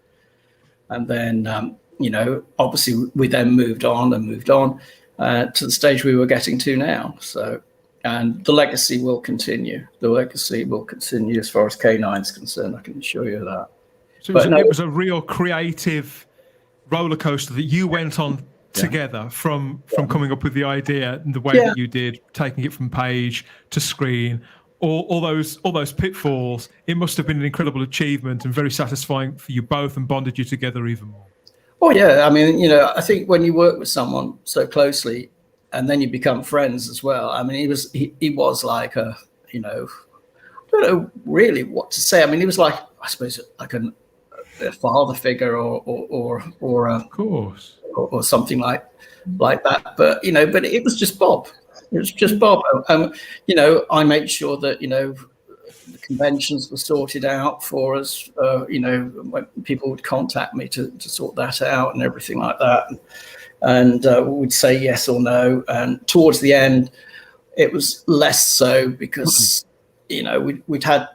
and then you know, obviously we then moved on to the stage we were getting to now. So, and the legacy will continue. The legacy will continue as far as K9 is concerned. I can assure you of that. So it was a real creative roller coaster that you went on together from coming up with the idea and the way that you did, taking it from page to screen, all those pitfalls. It must have been an incredible achievement and very satisfying for you both, and bonded you together even more. Oh yeah, I mean, you know, I think when you work with someone so closely and then you become friends as well. I mean, he was like a, you know, I don't know really what to say. I mean, he was like, I suppose, like a father figure or of course, or something like that. But you know, but it was just Bob. It was just Bob. You know, I made sure that, you know, the conventions were sorted out for us. You know, when people would contact me to sort that out and everything like that, and we'd say yes or no. And towards the end, it was less so because you know we'd had.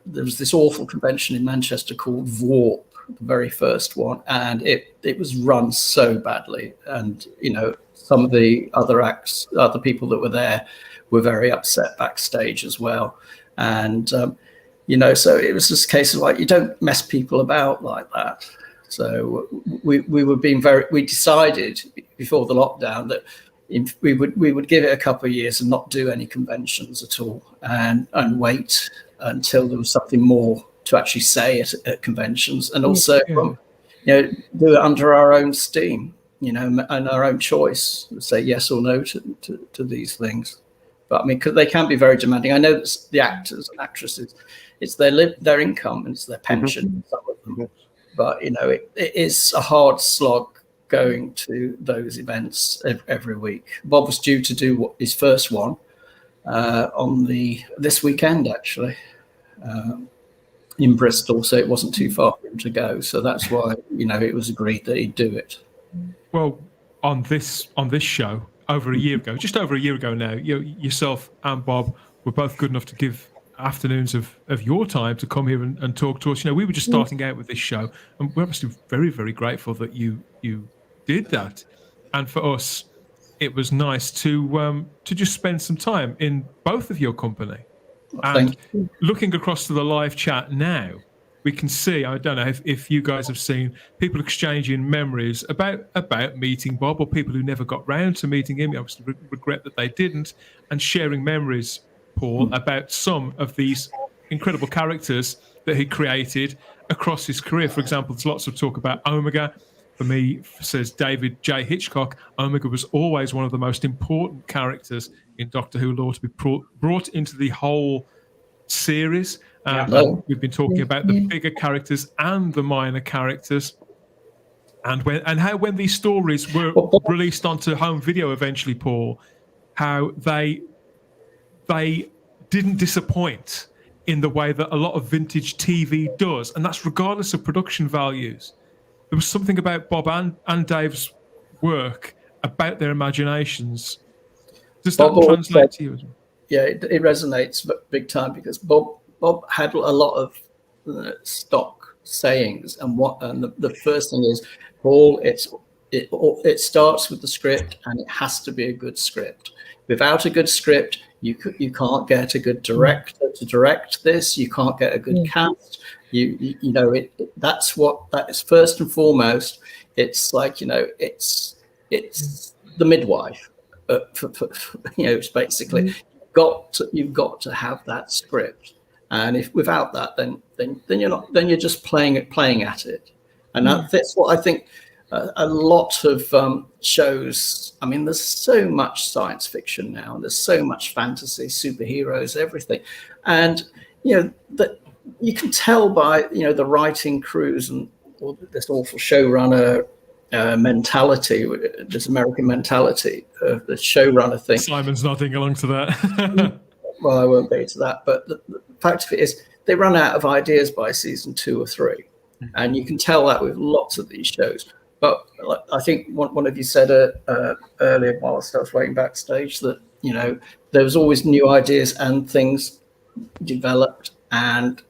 There was this awful convention in Manchester called VWARP, the very first one, and it was run so badly. And you know, some of the other people that were there were very upset backstage as well. And you know, so it was just a case of like, you don't mess people about like that. So we were being we decided before the lockdown that we would give it a couple of years and not do any conventions at all, and wait until there was something more to actually say at conventions, and also you know, do it under our own steam, you know, and our own choice, say yes or no to these things. But I mean, because they can be very demanding. I know that the actors and actresses, it's their income and it's their pension, some of them. But you know, it is a hard slog going to those events every week. Bob was due to do his first one on this weekend actually, in Bristol, so it wasn't too far for him to go. So that's why, you know, it was agreed that he'd do it. Well, on this show just over a year ago now, yourself and Bob were both good enough to give afternoons of your time to come here and talk to us. You know, we were just starting out with this show, and we're obviously very, very grateful that you did that. And for us, it was nice to just spend some time in both of your company. And looking across to the live chat now, we can see, I don't know if you guys have seen people exchanging memories about meeting Bob, or people who never got round to meeting him. I obviously regret that they didn't, and sharing memories, Paul, about some of these incredible characters that he created across his career. For example, there's lots of talk about Omega. For me, says David J. Hitchcock, Omega was always one of the most important characters in Doctor Who lore to be brought into the whole series. We've been talking about the bigger characters and the minor characters, and how when these stories were released onto home video eventually, Paul, how they didn't disappoint in the way that a lot of vintage TV does, and that's regardless of production values. There was something about Bob and Dave's work, about their imaginations. Does that translate to you as well? Yeah, it resonates big time, because Bob had a lot of stock sayings, and the first thing is, Paul, it starts with the script, and it has to be a good script. Without a good script, you can't get a good director to direct this. You can't get a good cast. You know, that's that is first and foremost. It's like, you know, it's the midwife. You know, it's basically you've got to have that script, and if without that, then you're just playing at it, and that's what I think. A lot of shows. I mean, there's so much science fiction now, and there's so much fantasy, superheroes, everything, and you know that you can tell by, you know, the writing crews and all this awful showrunner mentality, this American mentality of the showrunner thing. Simon's nodding along to that. Well, I won't go to that, but the fact of it is, they run out of ideas by season 2 or 3, and you can tell that with lots of these shows. But I think one of you said earlier, whilst I was waiting backstage, that, you know, there was always new ideas and things developed, and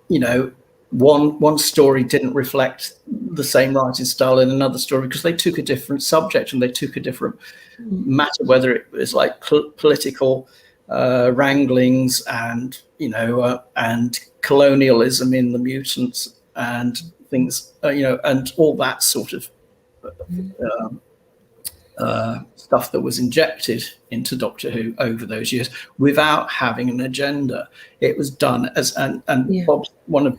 you know, one story didn't reflect the same writing style in another story because they took a different subject and they took a different matter, whether it was like political wranglings and, you know, and colonialism in the mutants and things, you know, and all that sort of stuff that was injected into Doctor Who over those years without having an agenda. It was done as, and Bob's one of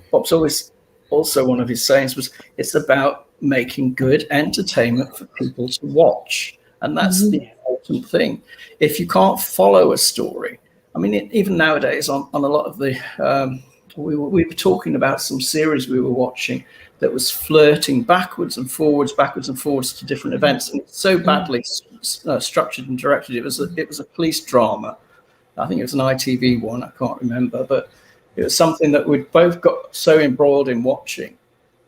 his sayings was, it's about making good entertainment for people to watch, and that's the important thing. If you can't follow a story, I mean, even nowadays on a lot of the we were talking about some series we were watching that was flirting backwards and forwards to different events, and it's so badly structured and directed. It was a police drama. I think it was an ITV one. I can't remember, but it was something that we'd both got so embroiled in watching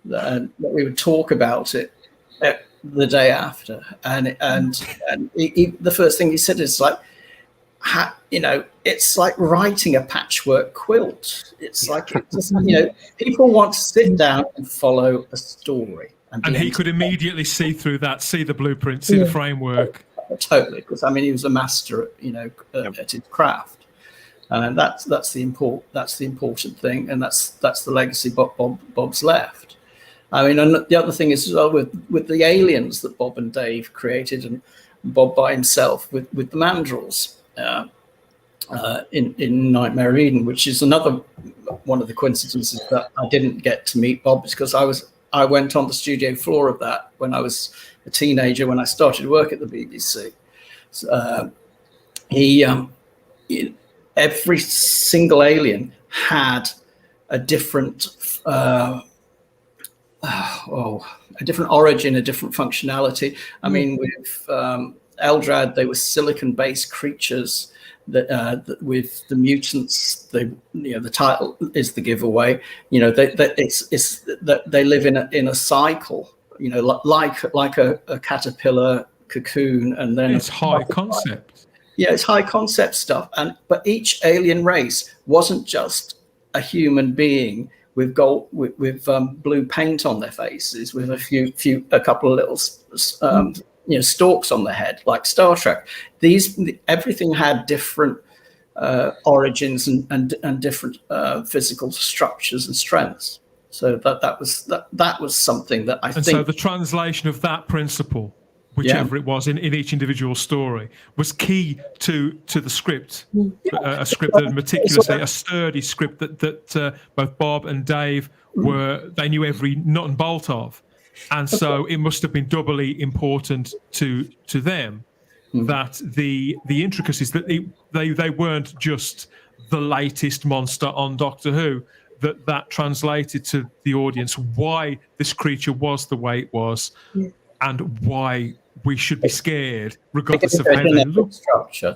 that we would talk about it the day after. And the first thing he said is like, you know, it's like writing a patchwork quilt. It's like, it just, you know, people want to sit down and follow a story. And he could immediately see through that, see the blueprint, see the framework. Totally, because I mean, he was a master, you know, at his craft, and that's the important thing, and that's the legacy Bob's left. I mean, and the other thing is as well with the aliens that Bob and Dave created, and Bob by himself with the Mandrels. In Nightmare Eden, which is another one of the coincidences that I didn't get to meet Bob, because I went on the studio floor of that when I was a teenager, when I started work at the BBC. So, every single alien had a different origin, a different functionality. I mean, with Eldrad, they were silicon-based creatures. That with the mutants, you know, the title is the giveaway. You know, that they live in a cycle. You know, like a caterpillar cocoon, and then it's high concept. Yeah, it's high concept stuff. But each alien race wasn't just a human being with gold with blue paint on their faces, with a couple of little you know, stalks on the head, like Star Trek. Everything had different origins and different physical structures and strengths. So that was something that I think. So the translation of that principle, whichever it was in each individual story, was key to the script. A script that meticulously, a sturdy script that both Bob and Dave they knew every nut and bolt of. And so it must have been doubly important to them that the intricacies, that they weren't just the latest monster on Doctor Who, that translated to the audience why this creature was the way it was, and why we should be scared regardless of how they look.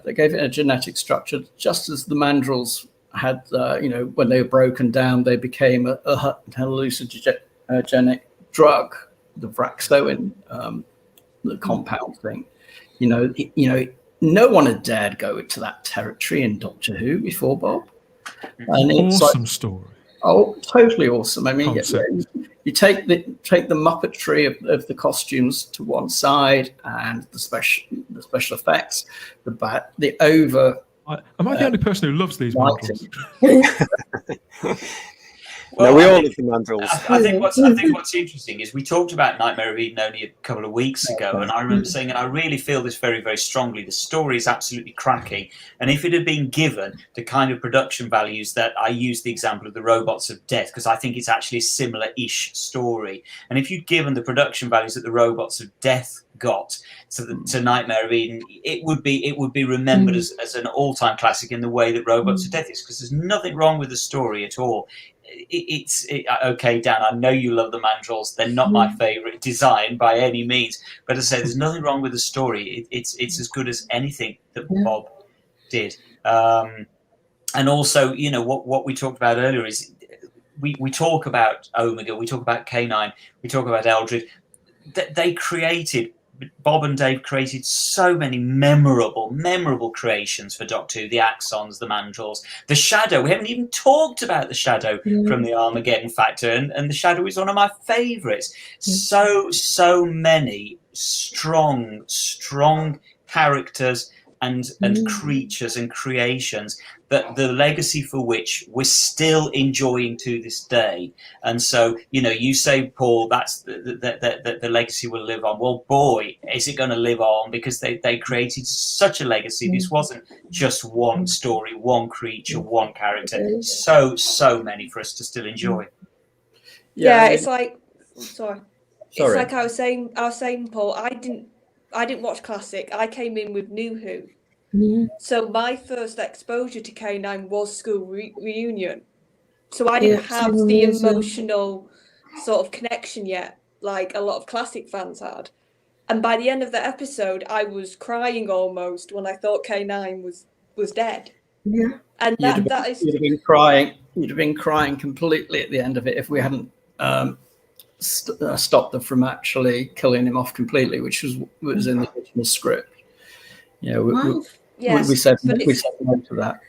They gave it a genetic structure, just as the Mandrels had, you know, when they were broken down, they became a hallucinogenic drug, the Vraxoin, the compound thing. You know, no one had dared go into that territory in Doctor Who before Bob. And it's awesome story. Oh, totally awesome. I mean, you take the muppetry of the costumes to one side, and the special effects, the Am I the only person who loves these writing. mandrels? No, we all love the mandrels. I think what's interesting is we talked about Nightmare of Eden only a couple of weeks ago, and I remember saying, and I really feel this very, very strongly, the story is absolutely cracking. And if it had been given the kind of production values that I used the example of the Robots of Death, because I think it's actually a similar-ish story. And if you'd given the production values that the Robots of Death got to Nightmare of Eden, it would be remembered as an all-time classic in the way that Robots of Death is, because there's nothing wrong with the story at all. Okay, Dan, I know you love the mandrels. They're not my favourite design by any means, but as I say, there's nothing wrong with the story. It's as good as anything that Bob did. And also, you know, what we talked about earlier is we talk about Omega, we talk about K9, we talk about Eldred. They created, Bob and Dave created so many memorable creations for Doctor Who. The Axons, the Mandrels, the Shadow. We haven't even talked about the Shadow from the Armageddon Factor, and the Shadow is one of my favourites. So many strong characters and creatures and creations that the legacy for which we're still enjoying to this day. And so, you know, you say, Paul, that's the legacy will live on. Well, boy, is it going to live on, because they created such a legacy. This wasn't just one story, one creature, one character. So many for us to still enjoy. Yeah, it's like, sorry. It's like I was saying, Paul, I didn't watch Classic. I came in with New Who. So my first exposure to K9 was School Reunion. So I didn't have the emotional sort of connection yet, like a lot of Classic fans had. And by the end of the episode, I was crying almost when I thought K9 was dead. Yeah, and you'd have been crying completely at the end of it if we hadn't stopped them from actually killing him off completely, which was in the original script. Yeah, we said no to that.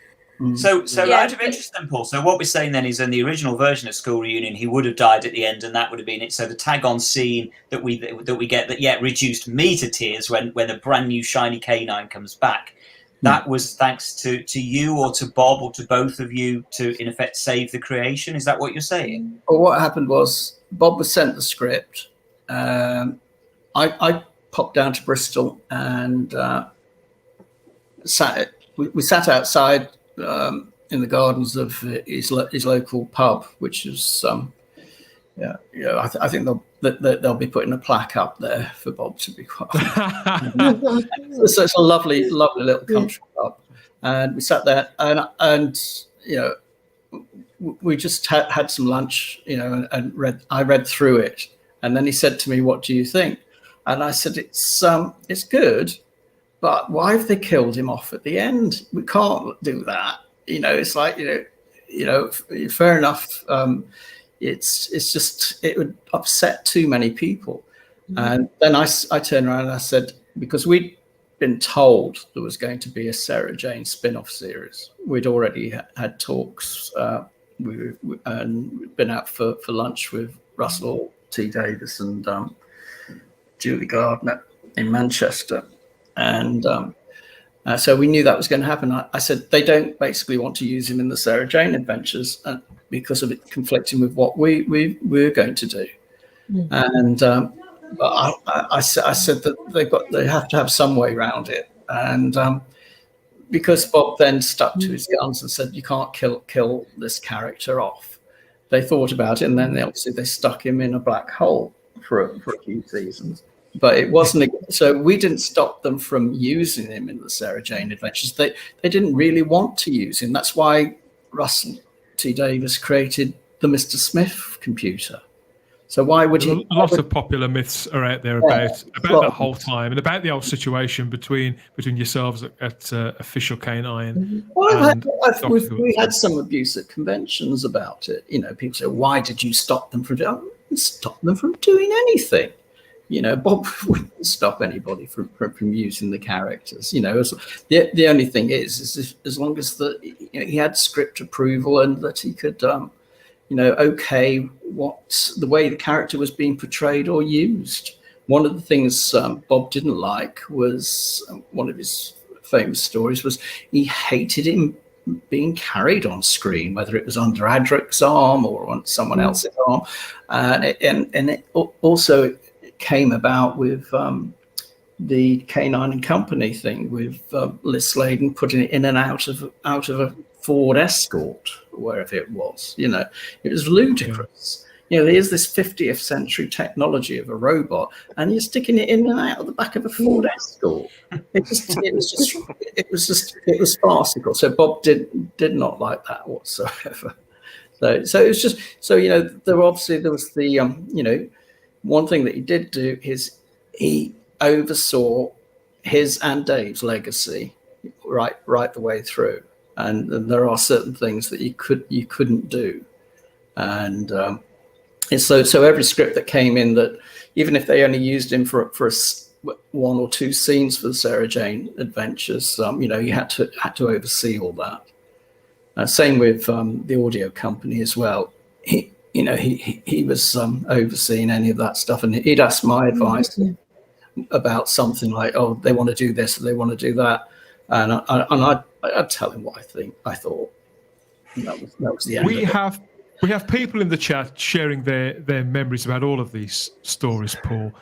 So out of interest then, Paul, so what we're saying then is in the original version of School Reunion, he would have died at the end, and that would have been it. So the tag-on scene that we get that reduced me to tears when a brand new shiny K9 comes back. That was thanks to you or to Bob or to both of you to, in effect, save the creation. Is that what you're saying? Well, what happened was Bob was sent the script. I popped down to Bristol and we sat outside in the gardens of his local pub, which is I think they'll be putting a plaque up there for Bob, to be quite honest. So it's a lovely little country pub, and we sat there and you know, we just had some lunch, you know, and I read through it, and then he said to me, "What do you think?" And I said, "It's good, but why have they killed him off at the end? We can't do that. You know, it's like, you know, fair enough. It's just, it would upset too many people." And then I turned around and I said, because we'd been told there was going to be a Sarah Jane spin-off series. We'd already had talks. And been out for lunch with Russell T. Davis and Julie Gardner in Manchester. And so we knew that was going to happen. I said, they don't basically want to use him in the Sarah Jane adventures because of it conflicting with what we're going to do. And but I said that they have to have some way around it. And because Bob then stuck to his guns and said, you can't kill this character off. They thought about it, and then they stuck him in a black hole for a few seasons. But it wasn't so we didn't stop them from using him in the Sarah Jane adventures. They didn't really want to use him. That's why Russell T. Davis created the Mr. Smith computer. So why would he? Lots of popular myths are out there about that whole time and about the whole situation between yourselves at Official K9. Well, we had some abuse at conventions about it. You know, people say, "Why did you stop them from doing?" I didn't stop them from doing anything. You know, Bob wouldn't stop anybody from using the characters. You know, the only thing is as long as he had script approval and that he could, okay what the way the character was being portrayed or used. One of the things Bob didn't like was one of his famous stories was he hated him being carried on screen, whether it was under Adric's arm or on someone else's arm. And it also came about with the Canine and Company thing, with Liz Sladen putting it in and out of a Ford Escort, wherever it was. It was ludicrous. There's this 50th century technology of a robot, and you're sticking it in and out of the back of a Ford Escort. It was farcical. So Bob did not like that whatsoever. So it was just, there was the one thing that he did do is he oversaw his and Dave's legacy right the way through, and there are certain things that you couldn't do, and so every script that came in, that even if they only used him for one or two scenes for the Sarah Jane adventures, you had to oversee all that. Same with the audio company as well. He was overseeing any of that stuff, and he'd ask my advice about something like, oh, they want to do this or they want to do that, and I'd tell him what I thought. That was the end. We have people in the chat sharing their memories about all of these stories, Paul.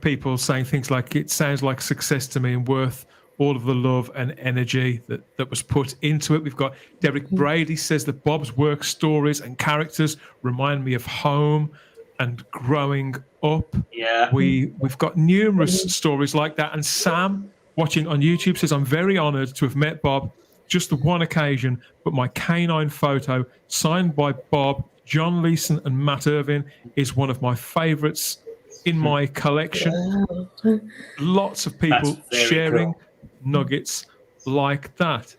People saying things like, it sounds like success to me and worth all of the love and energy that was put into it. We've got Derek Brady says that Bob's work stories and characters remind me of home and growing up. Yeah. We've got numerous stories like that. And Sam, watching on YouTube, says, I'm very honoured to have met Bob. Just the one occasion, but my canine photo signed by Bob, John Leeson and Matt Irvin is one of my favourites in my collection. Wow. Lots of people sharing cool nuggets like that,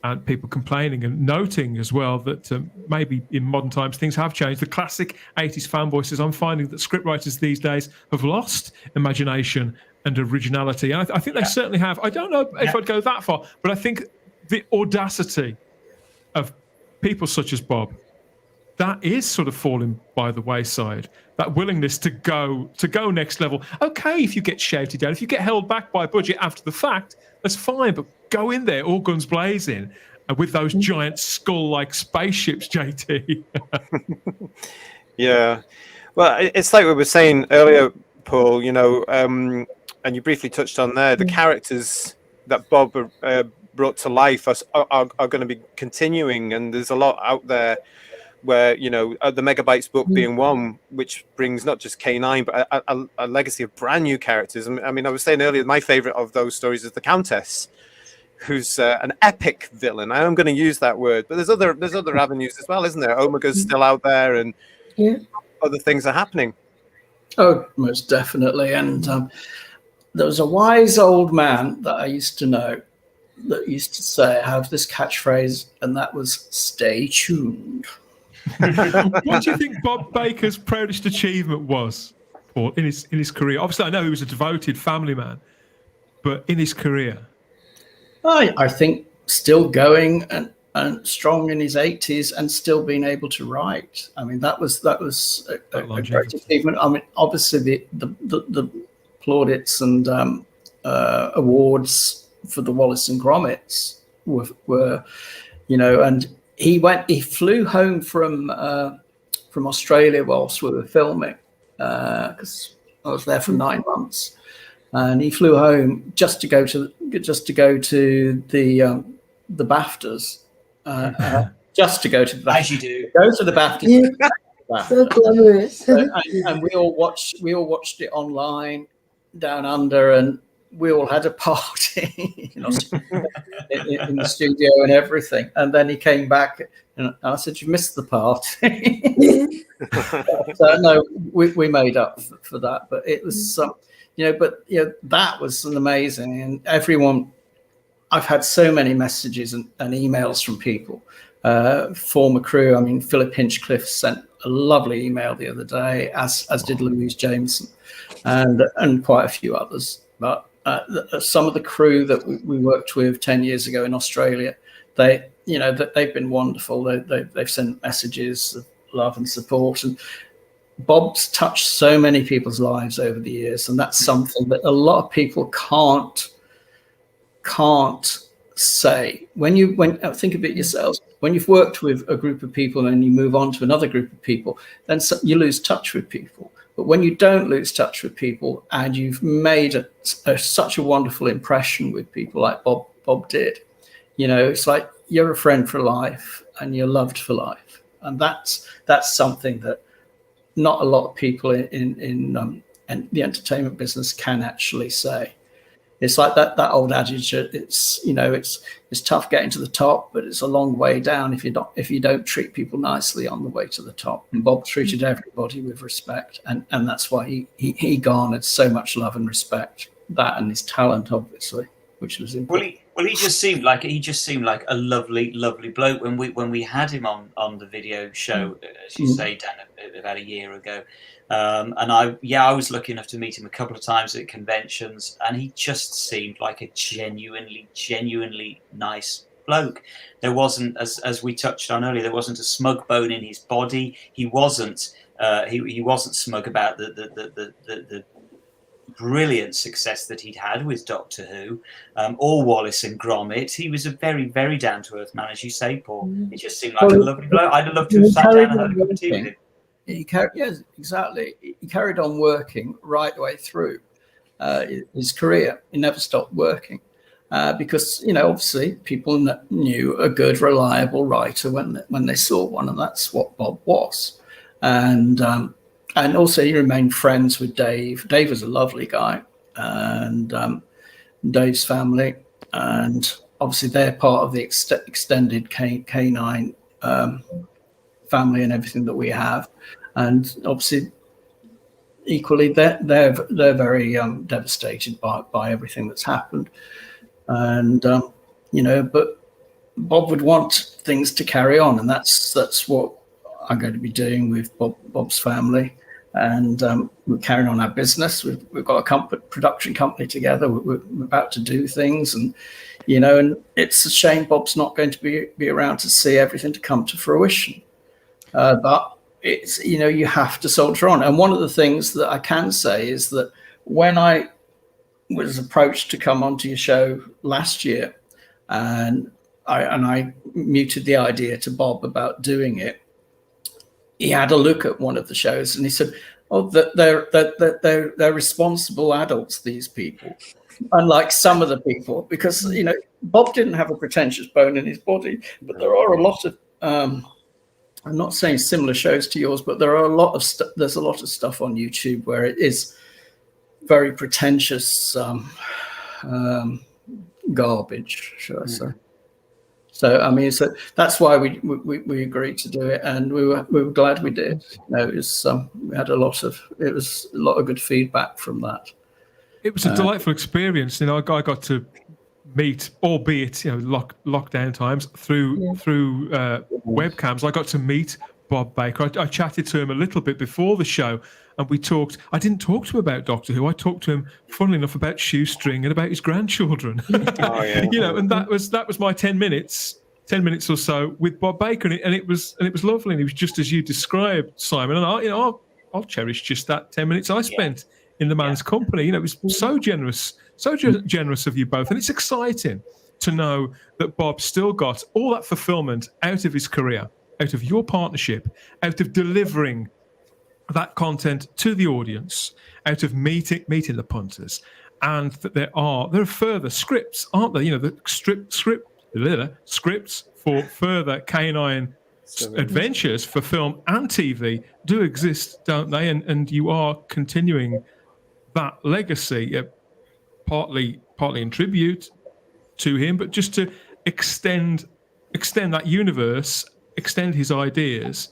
and people complaining and noting as well that maybe in modern times things have changed. The classic 80s fan voices, I'm finding that scriptwriters these days have lost imagination and originality. And I think they certainly have. I don't know if I'd go that far, but I think the audacity of people such as Bob, that is sort of falling by the wayside. That willingness to go next level. Okay, if you get shouted down, if you get held back by a budget after the fact, that's fine, but go in there, all guns blazing, and with those giant skull-like spaceships, JT. Yeah. Well, it's like we were saying earlier, Paul, and you briefly touched on there, the characters that Bob brought to life are going to be continuing, and there's a lot out there where the Megabytes book being one, which brings not just K9 but a legacy of brand new characters. I mean, I was saying earlier, my favorite of those stories is the Countess, who's an epic villain. I am going to use that word, but there's other avenues as well, isn't there? Omega's still out there, and other things are happening. Oh, most definitely. And there was a wise old man that I used to know that used to say, have this catchphrase, and that was, stay tuned. What do you think Bob Baker's proudest achievement was, Paul, in his career? Obviously, I know he was a devoted family man, but in his career, I think still going and strong in his 80s and still being able to write. I mean, that was a great achievement. I mean, obviously the plaudits and awards for the Wallace and Gromits were and he flew home from Australia whilst we were filming, because I was there for 9 months, and he flew home just to go to the BAFTAs, just to go to the BAFTAs. As you do. Go to the BAFTAs. Yeah. So glamorous. And we all watched it online down under, and we all had a party in the studio and everything. And then he came back, and I said, "You missed the party." No, we made up for that. But it was, that was an amazing. And everyone, I've had so many messages and emails from people, former crew. I mean, Philip Hinchcliffe sent a lovely email the other day, as did Louise Jameson, and quite a few others. But some of the crew that we worked with 10 years ago in Australia, they've been wonderful. They've sent messages of love and support, and Bob's touched so many people's lives over the years, and that's something that a lot of people can't say. When think of it yourselves, when you've worked with a group of people and you move on to another group of people, then you lose touch with people. But when you don't lose touch with people and you've made such a wonderful impression with people like Bob did, it's like you're a friend for life and you're loved for life. And that's something that not a lot of people in the entertainment business can actually say. It's like that old adage. It's tough getting to the top, but it's a long way down if you don't treat people nicely on the way to the top. And Bob treated everybody with respect, and that's why he garnered so much love and respect. That and his talent, obviously, which was important. Well, he just seemed like a lovely bloke when we had him on the video show, as you say, Dan, about a year ago. And I was lucky enough to meet him a couple of times at conventions, and he just seemed like a genuinely nice bloke. There wasn't, as we touched on earlier, there wasn't a smug bone in his body. He wasn't smug about the brilliant success that he'd had with Doctor Who, or Wallace and Gromit. He was a very, very down-to-earth man, as you say, Paul. He just seemed like a lovely bloke. I'd love to have sat down and had a cup of tea with him. Yes, exactly. He carried on working right the way through his career. He never stopped working because, obviously people knew a good, reliable writer when they saw one, and that's what Bob was. And also he remained friends with Dave. Dave was a lovely guy, and Dave's family, and obviously they're part of the extended K9 family and everything that we have. And obviously, equally, they're very devastated by everything that's happened. And but Bob would want things to carry on, and that's what I'm going to be doing with Bob's family. And we're carrying on our business. We've got a production company together. We're about to do things, and and it's a shame Bob's not going to be around to see everything to come to fruition. But it's you have to soldier on. And one of the things that I can say is that when I was approached to come onto your show last year, and I muted the idea to Bob about doing it, he had a look at one of the shows and he said, "Oh, they're responsible adults, these people, unlike some of the people." Because Bob didn't have a pretentious bone in his body, but there are a lot of I'm not saying similar shows to yours, but there are there's a lot of stuff on YouTube where it is very pretentious garbage, shall I say. So that's why we agreed to do it, and we were glad we did. It was we had a lot of good feedback from that. It was a delightful experience. I got to meet, albeit lockdown times, through webcams. I got to meet Bob Baker. I chatted to him a little bit before the show, and we talked. I didn't talk to him about Doctor Who. I talked to him, funnily enough, about shoestring and about his grandchildren. Oh, yeah. And that was my 10 minutes or so with Bob Baker, and it was lovely. And it was just as you described, Simon. And I'll cherish just that 10 minutes I spent in the man's company. It was so generous of you both, and it's exciting to know that Bob still got all that fulfillment out of his career, out of your partnership, out of delivering that content to the audience, out of meeting the punters, and that there are further scripts, aren't there? The scripts for further K9 adventures for film and TV do exist, don't they? And you are continuing that legacy, partly in tribute to him, but just to extend that universe, extend his ideas,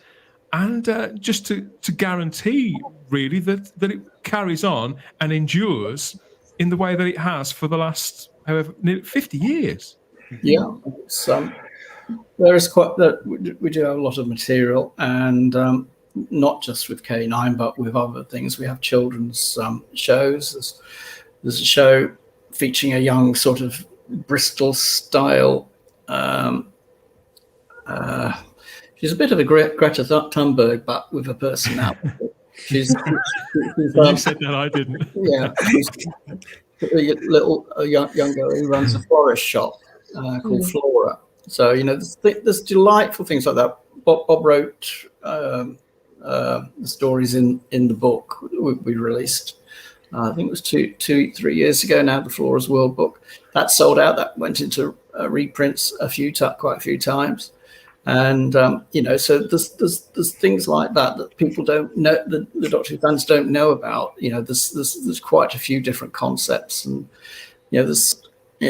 and just to guarantee really that it carries on and endures in the way that it has for the last nearly 50 years. Yeah, there is we do have a lot of material, and not just with K9, but with other things. We have children's shows. There's a show featuring a young sort of Bristol style. She's a bit of a Greta Thunberg, but with a personality. You said that, I didn't. Yeah, a young girl who runs a florist shop called Flora. So there's delightful things like that. Bob wrote the stories in the book we released. I think it was 3 years ago now. The Flora's World book that sold out. That went into reprints quite a few times. And so there's things like that people don't know, the Doctor Who fans don't know about. There's quite a few different concepts, and there's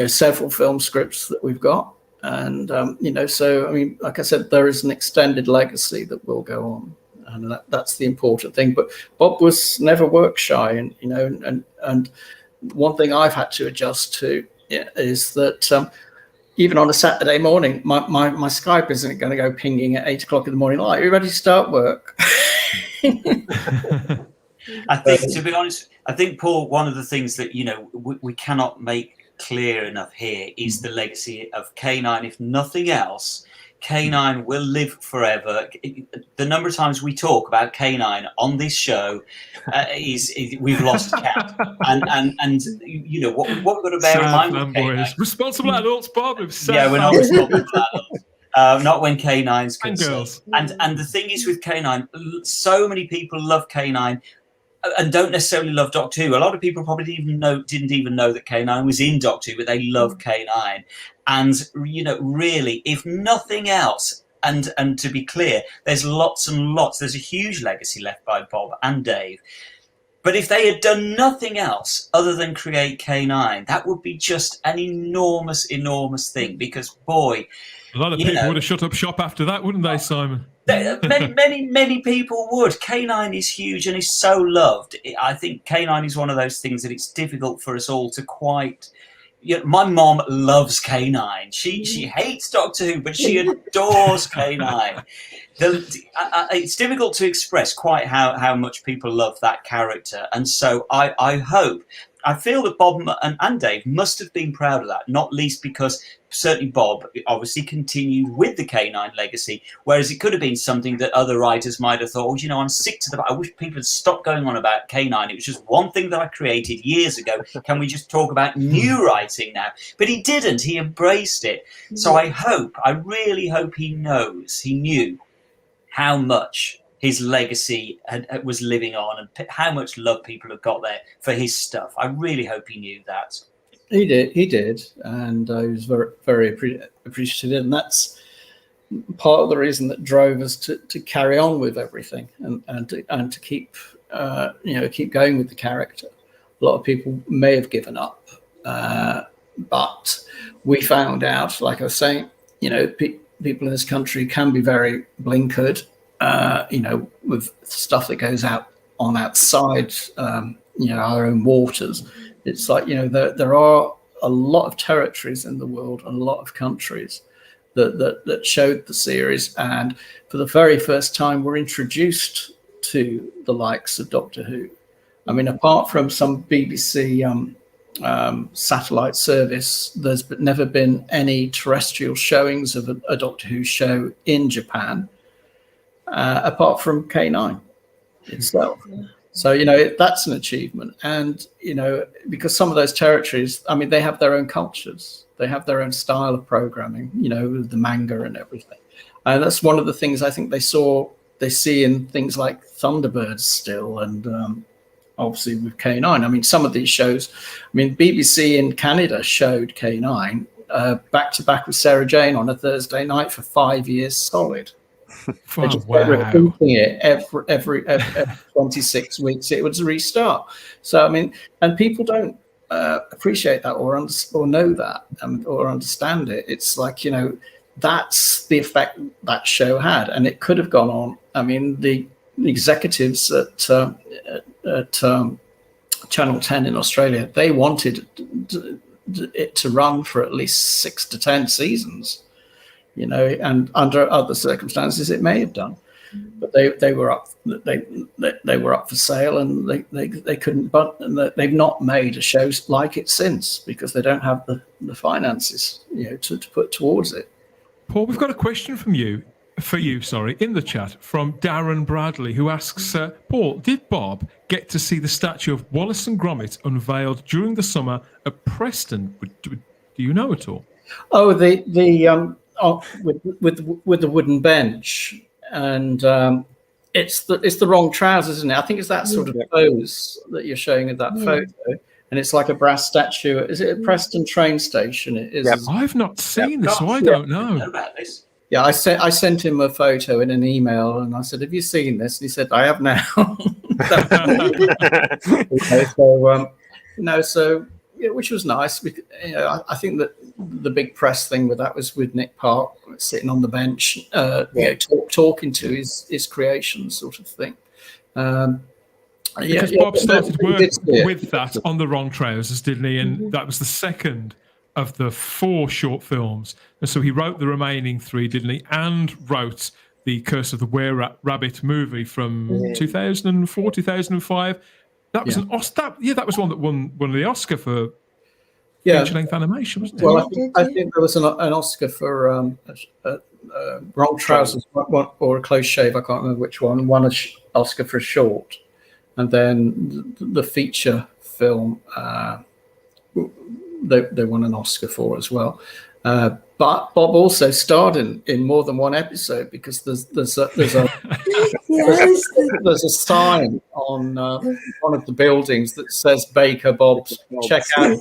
several film scripts that we've got, and so I mean, like I said, there is an extended legacy that will go on, and that's the important thing. But Bob was never work shy, and one thing I've had to adjust to is that. Even on a Saturday morning, my Skype isn't going to go pinging at 8 o'clock in the morning. Like, are you ready to start work? I think, to be honest, Paul, one of the things that we cannot make clear enough here is the legacy of K9. If nothing else, K9 will live forever. The number of times we talk about K9 on this show is we've lost count. And what we've got to bear in mind with K9. Responsible adults, Bob. Yeah, we're not responsible adults. Not when K9's concerned. Girls. And the thing is with K9, so many people love K9 and don't necessarily love Doctor Who. A lot of people probably didn't even know that K9 was in Doctor Who, but they love K9. And really, if nothing else, and to be clear, there's lots and lots. There's a huge legacy left by Bob and Dave. But if they had done nothing else other than create K9, that would be just an enormous, enormous thing. Because boy, a lot of people would have shut up shop after that, wouldn't they, Simon? Many people would. K9 is huge and is so loved. I think K9 is one of those things that it's difficult for us all to quite. My mom loves K9. She hates Doctor Who, but she adores K9. It's difficult to express quite how much people love that character, and so I feel that Bob and Dave must have been proud of that, not least because certainly Bob obviously continued with the K9 legacy, whereas it could have been something that other writers might have thought, I'm sick to I wish people had stopped going on about K9. It was just one thing that I created years ago. Can we just talk about new writing now? But he didn't. He embraced it. So I really hope he knew how much his legacy was living on and how much love people have got there for his stuff. I really hope he knew that. He did, and I was very, very appreciative, and that's part of the reason that drove us to carry on with everything and to keep keep going with the character. A lot of people may have given up, but we found out, like I was saying, people in this country can be very blinkered, with stuff that goes on outside, our own waters. It's like, there are a lot of territories in the world and a lot of countries that showed the series, and for the very first time were introduced to the likes of Doctor Who. I mean, apart from some BBC satellite service, there's never been any terrestrial showings of a Doctor Who show in Japan, apart from K9 itself. So, that's an achievement. And, because some of those territories, I mean, they have their own cultures. They have their own style of programming, the manga and everything. And that's one of the things I think they see in things like Thunderbirds still. And obviously with K9, I mean, some of these shows, BBC in Canada showed K9 back to back with Sarah Jane on a Thursday night for 5 years solid. They just kept repeating it every 26 weeks. It would restart. So and people don't appreciate that or know that or understand it. It's like that's the effect that show had, and it could have gone on. I mean, the executives at Channel 10 in Australia, they wanted it to run for at least 6 to 10 seasons. And under other circumstances, it may have done, but they were up. They were up for sale, and they couldn't. But they've not made a show like it since because they don't have the finances, to put towards it. Paul, we've got a question from you. for you, sorry, in the chat from Darren Bradley, who asks, Paul, did Bob get to see the statue of Wallace and Gromit unveiled during the summer at Preston? Do you know at all? Oh, with the wooden bench, and it's the wrong trousers, isn't it? I think it's that sort of pose that you're showing in that photo, and it's like a brass statue. Is it at Preston train station? It is. Yep. I've not seen this, so I don't know. About this. Yeah, I sent him a photo in an email, and I said, "Have you seen this?" And he said, "I have now." So yeah, which was nice. I think that the big press thing with that was with Nick Park sitting on the bench, talking to his creation sort of thing. Because Bob started work with that on the wrong trousers, didn't he? And that was the second of the 4 short films. And so he wrote the remaining 3, didn't he? And wrote the Curse of the Were-Rabbit movie from 2004, 2005. That was an Oscar. That was one that won the Oscar for feature-length animation, wasn't it? Well, I think there was an Oscar for Wrong Trousers or A Close Shave. I can't remember which one. Won an Oscar for a short, and then the feature film they won an Oscar for as well. But Bob also starred in more than one episode, because there's a sign on one of the buildings that says Baker Bob's check out.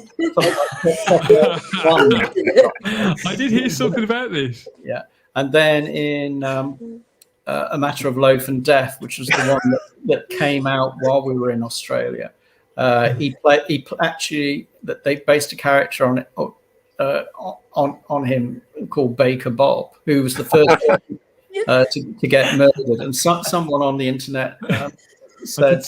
I did hear something about this. Yeah, and then in A Matter of Loaf and Death, which was the one that came out while we were in Australia, he actually that they based a character on it. On him called Baker Bob, who was the first to get murdered, and someone on the internet said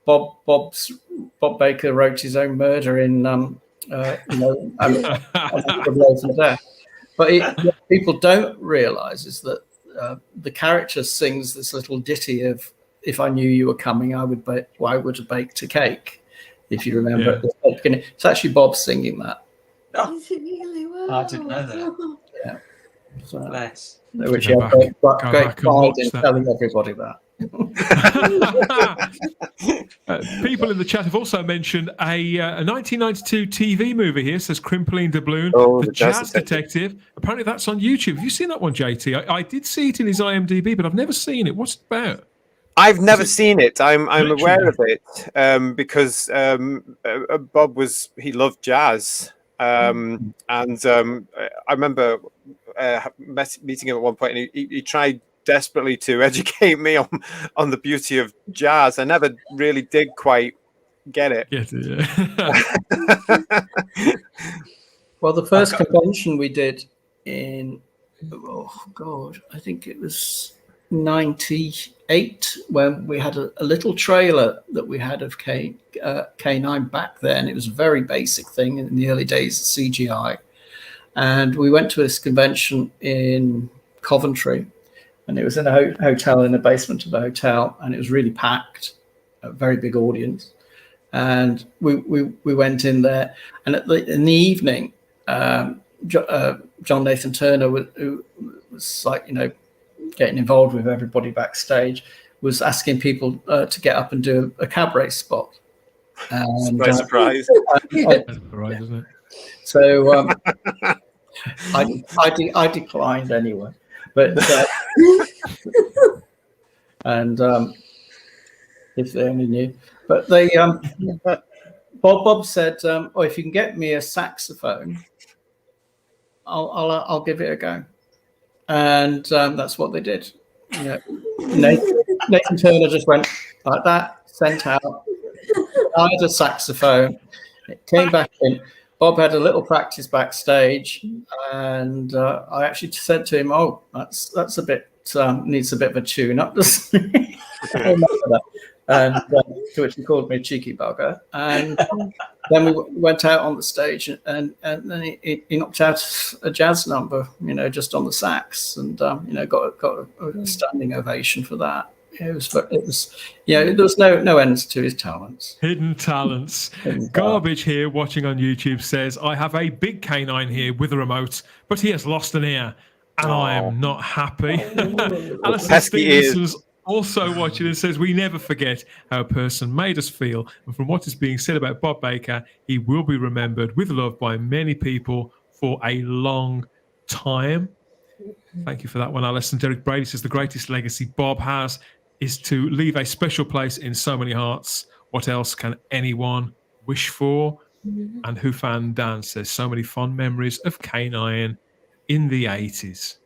Bob Baker wrote his own murder in Death. But people don't realise is that the character sings this little ditty of "If I knew you were coming, I would have baked a cake." If you remember at the beginning, it's actually Bob singing that. Oh, Is it really? Wow. I didn't know that. Yeah. So, Bless. which he had great pride in telling everybody that. People in the chat have also mentioned a 1992 TV movie here. Says Crimpling Doubloon, the Jazz Detective. Apparently that's on YouTube. Have you seen that one, JT? I did see it in his IMDb, but I've never seen it. What's it about? I've never seen it. I'm aware of it because Bob he loved jazz, and I remember meeting him at one point, and he tried desperately to educate me on the beauty of jazz. I never really did quite get it. Well, the first convention we did in I think it was 98, when we had a little trailer that we had of K9 back then. It was a very basic thing in the early days of CGI, and we went to this convention in Coventry, and it was in a hotel, in the basement of the hotel, and it was really packed, a very big audience. And we went in there, and in the evening, John Nathan Turner, who was getting involved with everybody backstage, was asking people to get up and do a cabaret spot. And, surprise. Surprise, isn't it? So I declined anyway. But and if they only knew. But they Bob said, if you can get me a saxophone, I'll give it a go. And that's what they did. Nathan Turner just went like that, sent out. I had a saxophone. It came back in. Bob had a little practice backstage, and I actually said to him, "Oh, that's a bit needs a bit of a tune-up." I remember that. And to which he called me a cheeky bugger. And then we went out on the stage, and then he knocked out a jazz number, just on the sax, and got a standing ovation for that. It was there was no ends to his talents. Hidden talents. Garbage here watching on YouTube says, I have a big canine here with a remote, but he has lost an ear. and I am not happy. Alison Pesky ears. Stevenson's also watching and says, we never forget how a person made us feel. And from what is being said about Bob Baker, he will be remembered with love by many people for a long time. Thank you for that one, Alison. Derek Brady says, the greatest legacy Bob has is to leave a special place in so many hearts. What else can anyone wish for? And Who Fan Dan says, so many fond memories of K9 in the 80s.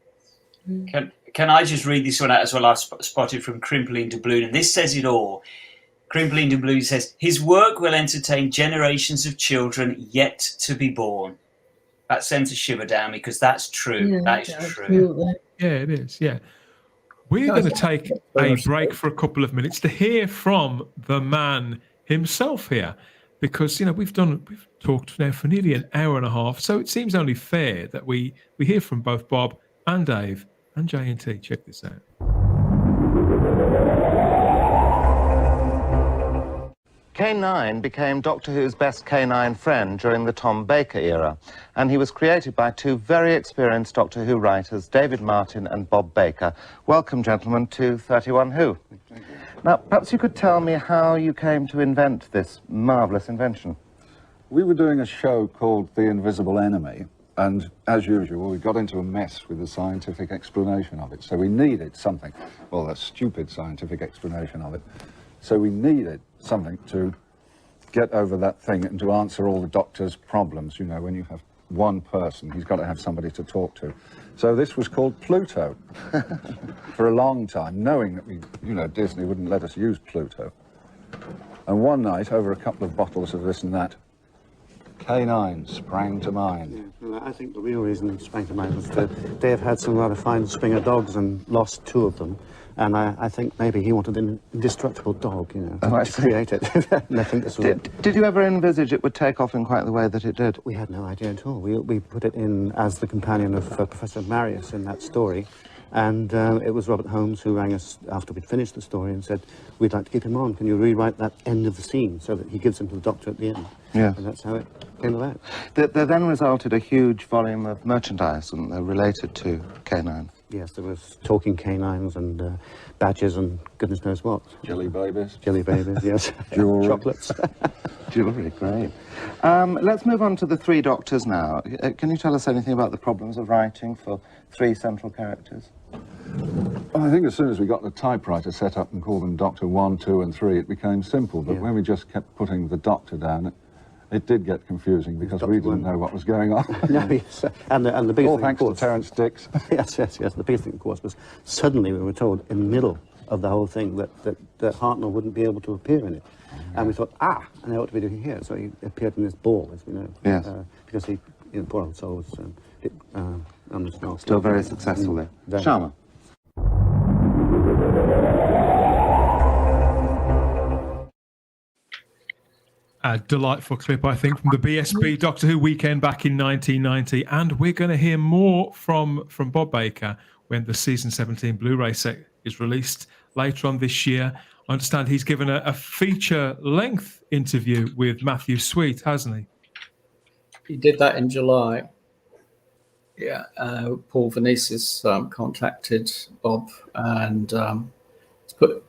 Can I just read this one out as well? I've spotted from Crimpling Doubloon, and this says it all. Crimpling Doubloon says, his work will entertain generations of children yet to be born. That sends a shiver down because that's true. Yeah, that is absolutely. true. Yeah, it is. Yeah. We're going to take a break for a couple of minutes to hear from the man himself here, because we've talked now for nearly an hour and a half, so it seems only fair that we hear from both Bob and Dave and J&T. Check this out. K9 became Doctor Who's best canine friend during the Tom Baker era, and he was created by two very experienced Doctor Who writers, David Martin and Bob Baker. Welcome, gentlemen, to 31 Who. Thank you. Now, perhaps you could tell me how you came to invent this marvellous invention. We were doing a show called The Invisible Enemy, and as usual, we got into a mess with the scientific explanation of it. So we needed something, well, a stupid scientific explanation of it. So we needed something to get over that thing and to answer all the Doctor's problems. When you have one person, he's got to have somebody to talk to. So this was called Pluto for a long time, knowing that Disney wouldn't let us use Pluto. And one night, over a couple of bottles of this and that, K9 sprang to mind. Yeah, well, I think the real reason it sprang to mind was that Dave had some rather fine Springer dogs and lost two of them. And I think maybe he wanted an indestructible dog, to create it. And I think this was it. Did you ever envisage it would take off in quite the way that it did? We had no idea at all. We put it in as the companion of Professor Marius in that story. And it was Robert Holmes who rang us after we'd finished the story and said, we'd like to keep him on. Can you rewrite that end of the scene so that he gives him to the Doctor at the end? Yeah. And that's how it came about. There then resulted a huge volume of merchandise related to K9. Yes, there was talking canines and badges and goodness knows what. Jelly babies. Jelly babies, yes. Jewelry. Chocolates. Jewelry, great. Let's move on to the three Doctors now. Can you tell us anything about the problems of writing for three central characters? I think as soon as we got the typewriter set up and called them Doctor 1, 2 and 3, it became simple. But when we just kept putting the Doctor down, it did get confusing because we didn't know what was going on. No, yes. And the biggest all thing, thanks of course, to Terence Dix. yes. The biggest thing, of course, was suddenly we were told in the middle of the whole thing that Hartnell wouldn't be able to appear in it. And we thought, and what do we do here? So he appeared in this ball, as we know. Yes. Because he, poor old soul, was Still very successful there. Very. Sharma. A delightful clip, I think, from the BSB Doctor Who weekend back in 1990. And we're going to hear more from Bob Baker when the Season 17 Blu-ray set is released later on this year. I understand he's given a feature-length interview with Matthew Sweet, hasn't he? He did that in July. Yeah, Paul Venices contacted Bob, and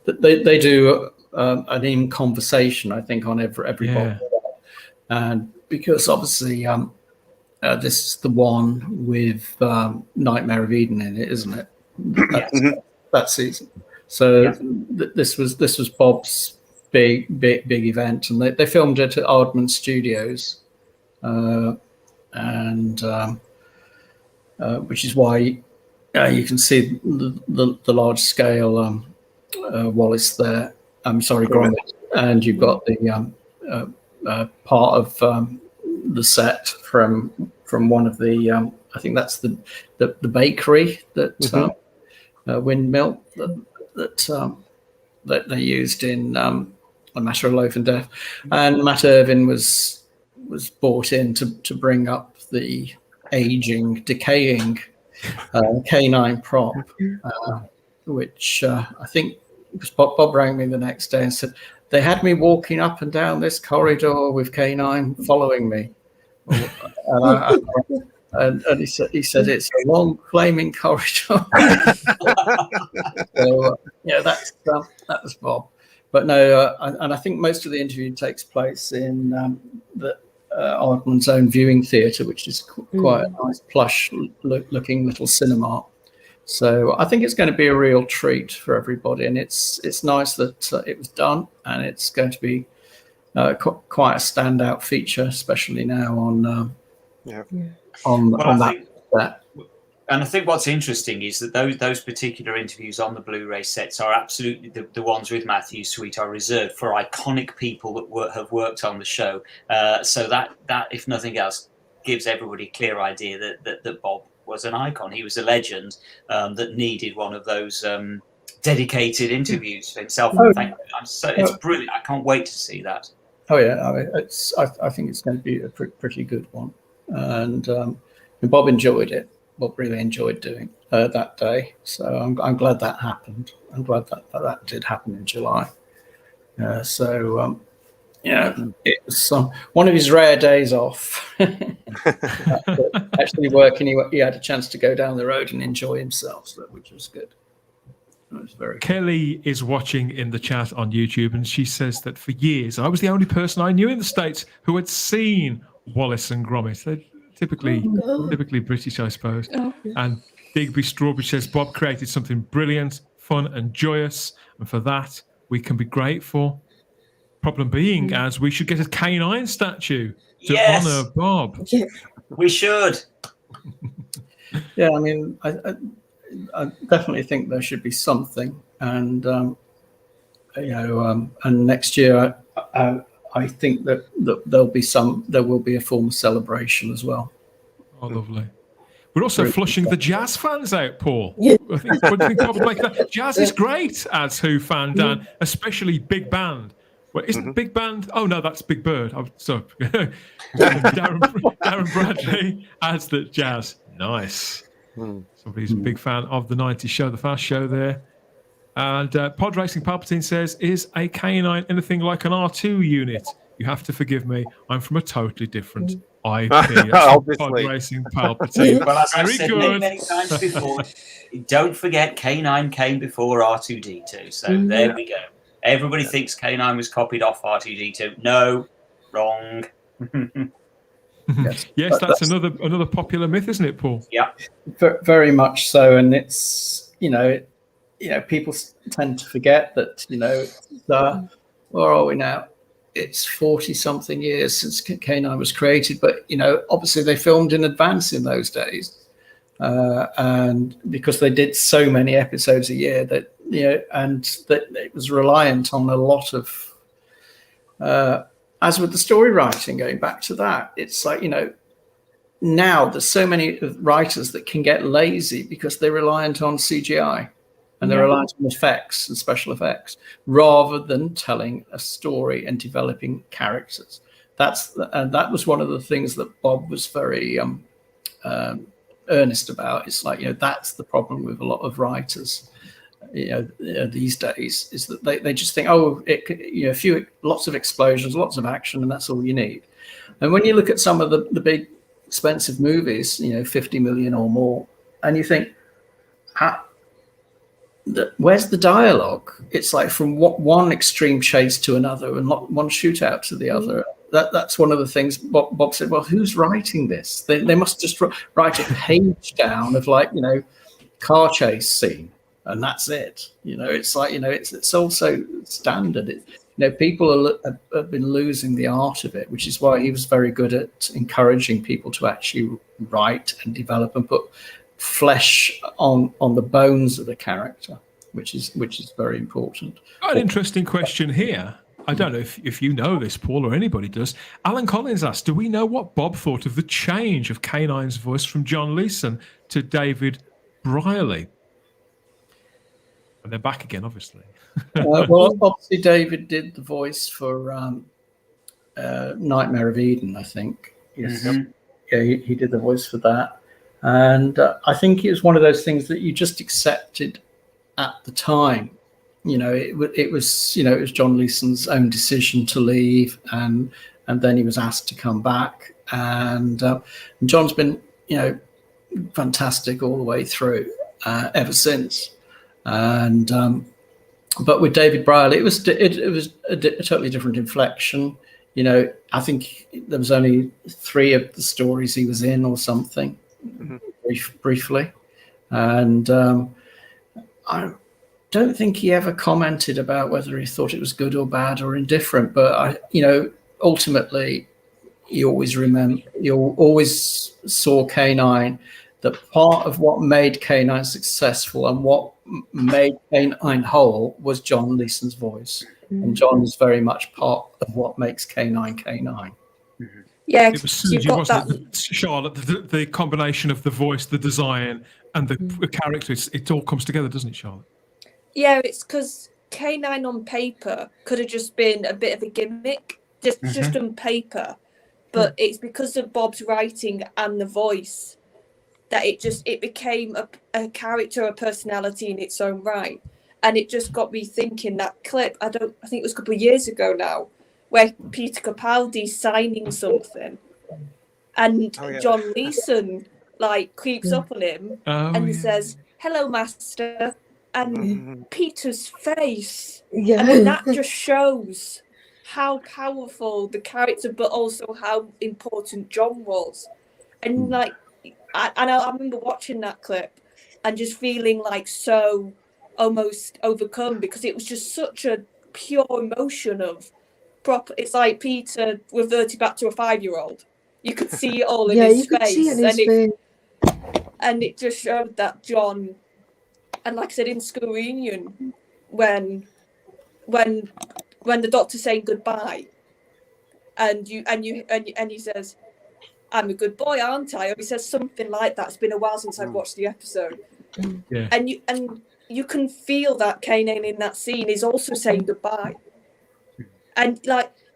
they do an in conversation, I think, on every Bob. And because obviously this is the one with Nightmare of Eden in it, isn't it? That season. So this was Bob's big event, and they filmed it at Aardman Studios, which is why you can see the large scale Wallace there. I'm sorry, Gromit, and you've got the part of the set from one of the I think that's the bakery that windmill that they used in A Matter of Life and Death, and Matt Irvin was brought in to bring up the aging, decaying K9 prop, which I think. Because Bob rang me the next day and said, they had me walking up and down this corridor with K9 following me. And and he said it's a long flaming corridor. So that was Bob. But no, and I think most of the interview takes place in the Aardman's own viewing theatre, which is quite a nice plush looking little cinema. So I think it's going to be a real treat for everybody, and it's nice that it was done, and it's going to be quite a standout feature, especially now on that. And I think what's interesting is that those particular interviews on the Blu-ray sets are absolutely the ones with Matthew Sweet are reserved for iconic people that have worked on the show. So that if nothing else gives everybody a clear idea that Bob was an icon. He was a legend that needed one of those dedicated interviews for himself. It's brilliant. I can't wait to see that. Oh yeah, I think it's going to be a pretty good one, and Bob enjoyed it. Bob really enjoyed doing that day, so I'm glad that happened. I'm glad that did happen in July. It was one of his rare days off. Actually working, he had a chance to go down the road and enjoy himself, which was good. It was very Kelly is watching in the chat on YouTube, and she says that for years I was the only person I knew in the States who had seen Wallace and Gromit. They're typically British, I suppose. Oh. And Digby Strawberry says Bob created something brilliant, fun and joyous, and for that we can be grateful. Problem being, as we should get a K9 statue to honour Bob. Yeah. We should. Yeah, I mean, I definitely think there should be something, and and next year I think that there will be a form of celebration as well. Oh, lovely. We're also flushing the jazz fans out, Paul. Yeah. What do you think Bob would make that? Jazz is great as Who fan, Dan, especially big band. Well, isn't Big Band? Oh no, that's Big Bird. Darren Bradley adds that jazz. Nice. Somebody's a big fan of the 90s show, the Fast Show there. And Pod Racing Palpatine says, is a K9 anything like an R2 unit? You have to forgive me. I'm from a totally different IP. Pod Racing Palpatine. Well, as I've said many times before, don't forget K9 came before R2D2. So there we go. Everybody thinks K9 was copied off R2D2. No, wrong. Yes, that's another popular myth, isn't it, Paul? Yeah, very much so. And it's people tend to forget that where are we now? It's 40-something years since K9 was created, but obviously they filmed in advance in those days, and because they did so many episodes a year that. And that it was reliant on a lot of, as with the story writing, going back to that, it's like, now there's so many writers that can get lazy because they're reliant on CGI and they're reliant on effects and special effects rather than telling a story and developing characters. That was one of the things that Bob was very earnest about. It's like, that's the problem with a lot of writers. These days is that they just think, lots of explosions, lots of action, and that's all you need. And when you look at some of the big expensive movies, 50 million or more, and you think, where's the dialogue? It's like from one extreme chase to another and one shootout to the other. That's one of the things Bob said, well, who's writing this? They must just write a page down of car chase scene. And that's it. It's like, it's also standard. People have been losing the art of it, which is why he was very good at encouraging people to actually write and develop and put flesh on the bones of the character, which is very important. An interesting question here. I don't know if you know this, Paul, or anybody does. Alan Collins asked, do we know what Bob thought of the change of K9's voice from John Leeson to David Brierley? And they're back again, obviously. Well, obviously, David did the voice for Nightmare of Eden, I think. Yes. Mm-hmm. Yeah, he did the voice for that. And I think it was one of those things that you just accepted at the time. It was John Leeson's own decision to leave, and then he was asked to come back. And John's been, fantastic all the way through ever since. And but with David Bryle, it was a totally different inflection. I think there was only 3 of the stories he was in or something, briefly. And I don't think he ever commented about whether he thought it was good or bad or indifferent. But ultimately, you always saw K9. That part of what made K9 successful and what made K9 whole was John Leeson's voice. And John is very much part of what makes K9 K9. Yeah, It was Suji, wasn't it? Charlotte, the combination of the voice, the design, and the characters, it all comes together, doesn't it, Charlotte? Yeah, it's because K9 on paper could have just been a bit of a gimmick, just on paper. But it's because of Bob's writing and the voice that it became a character, a personality in its own right. And it just got me thinking, that clip, I think it was a couple of years ago now, where Peter Capaldi's signing something and John Leeson creeps up on him and says, "Hello, Master," and Peter's face. I mean, that just shows how powerful the character, but also how important John was. And I remember watching that clip and just feeling so almost overcome, because it was just such a pure emotion of proper. It's like Peter reverted back to a 5-year-old. You could see it all in his face, and it just showed that John. And like I said, in school reunion, when the doctor's saying goodbye, and he says, "I'm a good boy, aren't I?" Or he says something like that. It's been a while since I've watched the episode. Yeah. And you can feel that K9 in that scene is also saying goodbye. And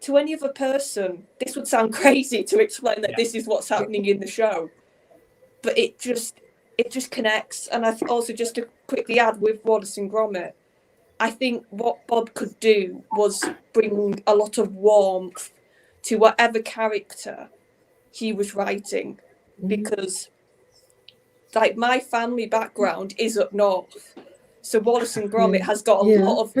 to any other person, this would sound crazy to explain that this is what's happening in the show, but it just connects. And I also, just to quickly add with Wallace and Gromit, I think what Bob could do was bring a lot of warmth to whatever character he was writing, because my family background is up north, so Wallace and Gromit has got a lot of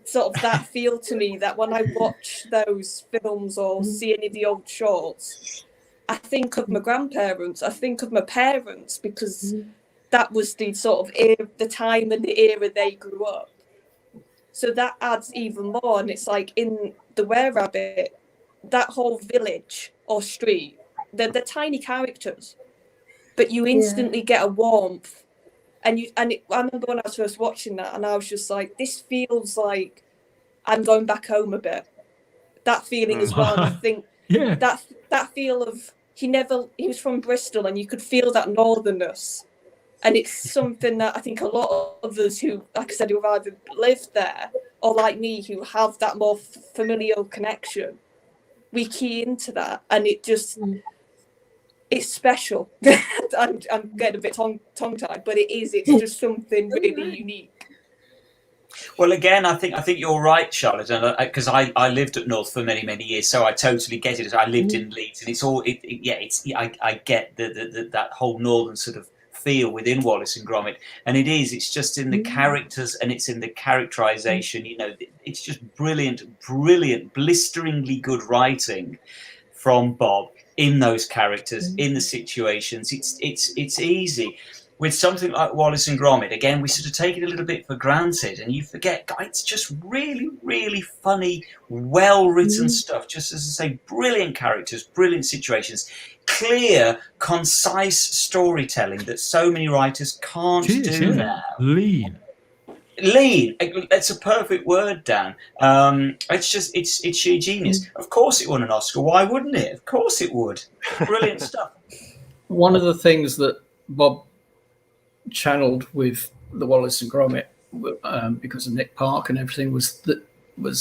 sort of that feel to me, that when I watch those films or see any of the old shorts, I think of my grandparents, I think of my parents, because that was the sort of era, the time and the era they grew up. So that adds even more. And it's like in the Were-Rabbit, that whole village or street, they're tiny characters, but you instantly get a warmth. I remember when I was first watching that, and I was just like, this feels like I'm going back home a bit. That feeling as well. And I think that feel of he was from Bristol, and you could feel that northernness. And it's something that I think a lot of us who, like I said, who have either lived there or like me, who have that more familial connection, we key into that, and it just, it's special. I'm getting a bit tongue-tied, but it's just something really unique. Well, again, I think you're right, Charlotte, because I lived up north for many years, so I totally get it. I lived in Leeds, and it's all I get that whole northern sort of feel within Wallace and Gromit, and it's just in the characters, and it's in the characterization. It's just brilliant, blisteringly good writing from Bob in those characters, in the situations. It's easy. With something like Wallace and Gromit, again, we sort of take it a little bit for granted, and you forget, it's just really funny, well-written stuff. Just as I say, brilliant characters, brilliant situations, clear, concise storytelling that so many writers can't do now. Lean. It's a perfect word, Dan. It's sheer genius. Of course it won an Oscar. Why wouldn't it? Of course it would. Brilliant stuff. One of the things that Bob channeled with the Wallace and Gromit, because of Nick Park and everything, was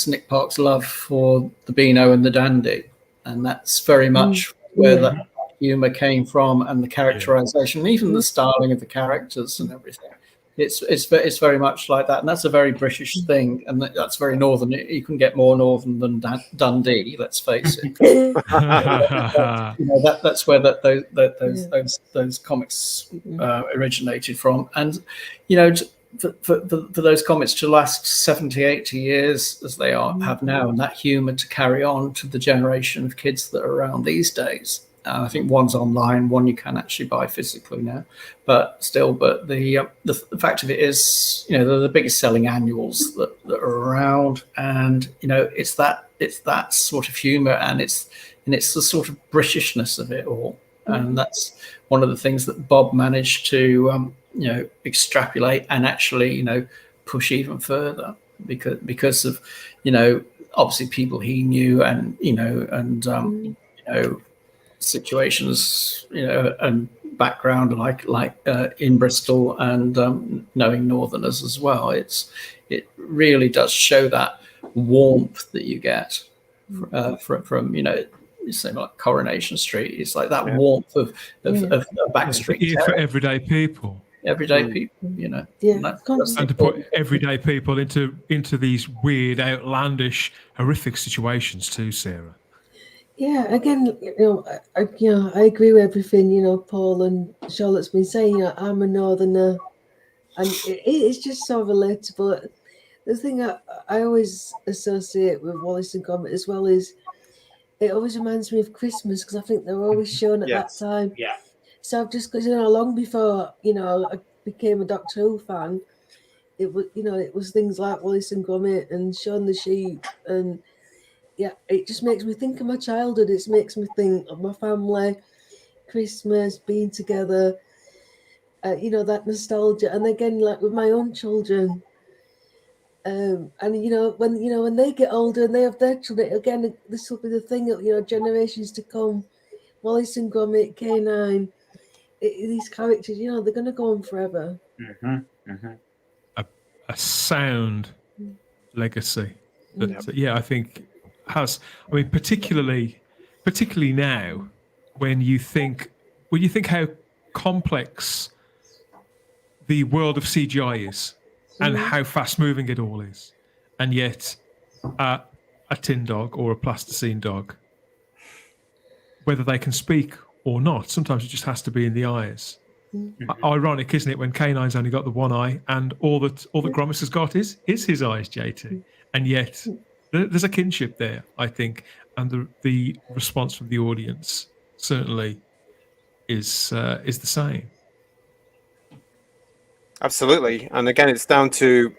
Nick Park's love for the Beano and the Dandy, and that's very much where that humour came from, and the characterization, even the styling of the characters and everything. It's very much like that, and that's a very British thing, and that's very northern. You can get more northern than Dundee, let's face it. That's where those comics originated from, and for those comics to last 70, 80 years as they have now, and that humour to carry on to the generation of kids that are around these days. I think one's online, one you can actually buy physically now, but the fact of it is, they're the biggest selling annuals that are around, and it's that sort of humour, and it's the sort of Britishness of it all, and that's one of the things that Bob managed to extrapolate and actually push even further because of obviously people he knew and situations, and background like in Bristol, and knowing Northerners as well. It really does show that warmth that you get from you say like Coronation Street. It's like that warmth of Backstreet for everyday people. Everyday people, and to put everyday people into these weird, outlandish, horrific situations too, Sarah. Yeah, again, I agree with everything, Paul and Charlotte's been saying. I'm a northerner, and it's just so relatable. The thing I always associate with Wallace and Gromit as well is it always reminds me of Christmas, because I think they're always shown at that time. Yeah. So I've just, because long before I became a Doctor Who fan, it was things like Wallace and Gromit and Shaun the Sheep, and it just makes me think of my childhood. It makes me think of my family, Christmas, being together, that nostalgia. And again, like with my own children, and when they get older and they have their children, again, this will be the thing, generations to come. Wallace and Gromit, K9, these characters, they're going to go on forever. A sound legacy that, I think has. I mean, particularly now, when you think how complex the world of CGI is, and how fast moving it all is, and yet a tin dog or a plasticine dog, whether they can speak or not, sometimes it just has to be in the eyes. Ironic, isn't it, when K9's only got the one eye, and all that Gromus has got is his eyes, JT, and yet there's a kinship there, I think, and the response from the audience certainly is the same. Absolutely, and again, it's down to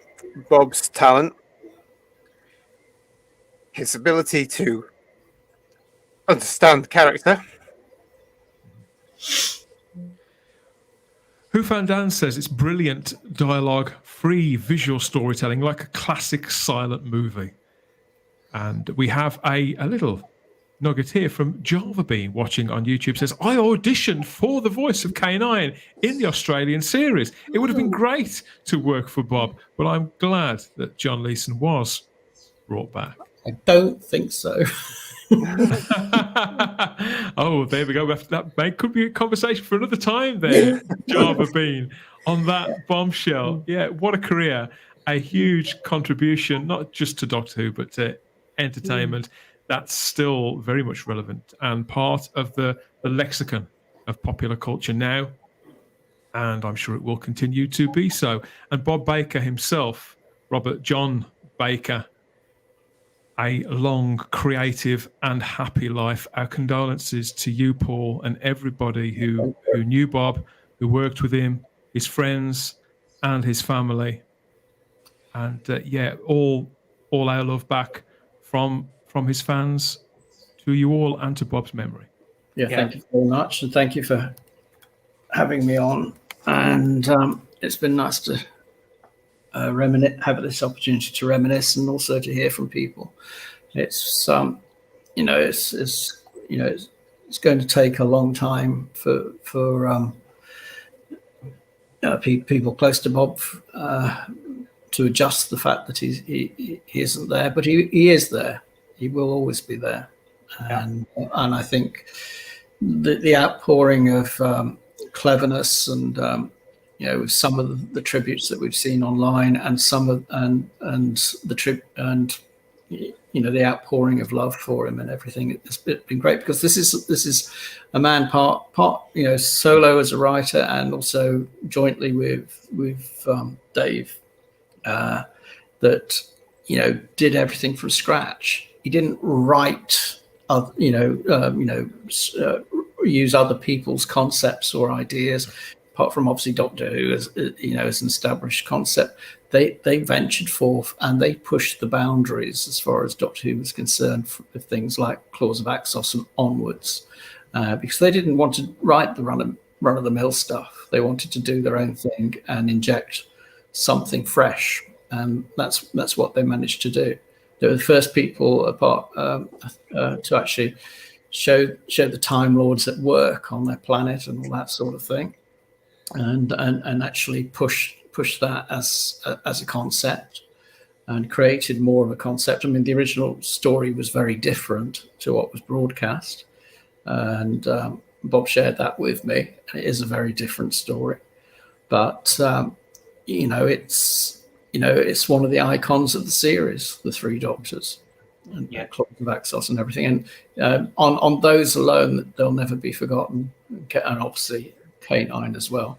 Bob's talent, his ability to understand character. Who Fan Dan says it's brilliant dialogue, free visual storytelling, like a classic silent movie. And we have a little nugget here from Java Bean watching on YouTube. Says, I auditioned for the voice of K9 in the Australian series. It would have been great to work for Bob, but I'm glad that John Leeson was brought back. I don't think so. Oh, there we go. That could be a conversation for another time there, Java Bean, on that bombshell. Yeah, what a career. A huge contribution, not just to Doctor Who, but to entertainment. That's still very much relevant and part of the lexicon of popular culture now. And I'm sure it will continue to be so. And Bob Baker himself, Robert John Baker, a long, creative and happy life. Our condolences to you, Paul, and everybody who knew Bob, who worked with him, his friends and his family. And all our love back from his fans to you all and to Bob's memory. Yeah, thank you very much, and thank you for having me on. And it's been nice to have this opportunity to reminisce, and also to hear from people. It's it's going to take a long time for people close to Bob to adjust the fact that he isn't there, but he is there. He will always be there, and I think the outpouring of cleverness and with some of the tributes that we've seen online, and some of the outpouring of love for him and everything. It's been great, because this is a man part solo as a writer, and also jointly with Dave, that did everything from scratch. He didn't write use other people's concepts or ideas, apart from obviously Doctor Who as an established concept. They ventured forth and they pushed the boundaries as far as Doctor Who was concerned, with things like Claws of Axos and onwards, because they didn't want to write the run-of-the-mill stuff. They wanted to do their own thing and inject something fresh, and that's what they managed to do. They were the first people to actually show the Time Lords at work on their planet and all that sort of thing, and actually push that as a concept, and created more of a concept. I mean, the original story was very different to what was broadcast, and Bob shared that with me. And it is a very different story, but it's one of the icons of the series, the Three Doctors, and Claws of Axos and everything. And on those alone, they'll never be forgotten. And obviously K9 as well.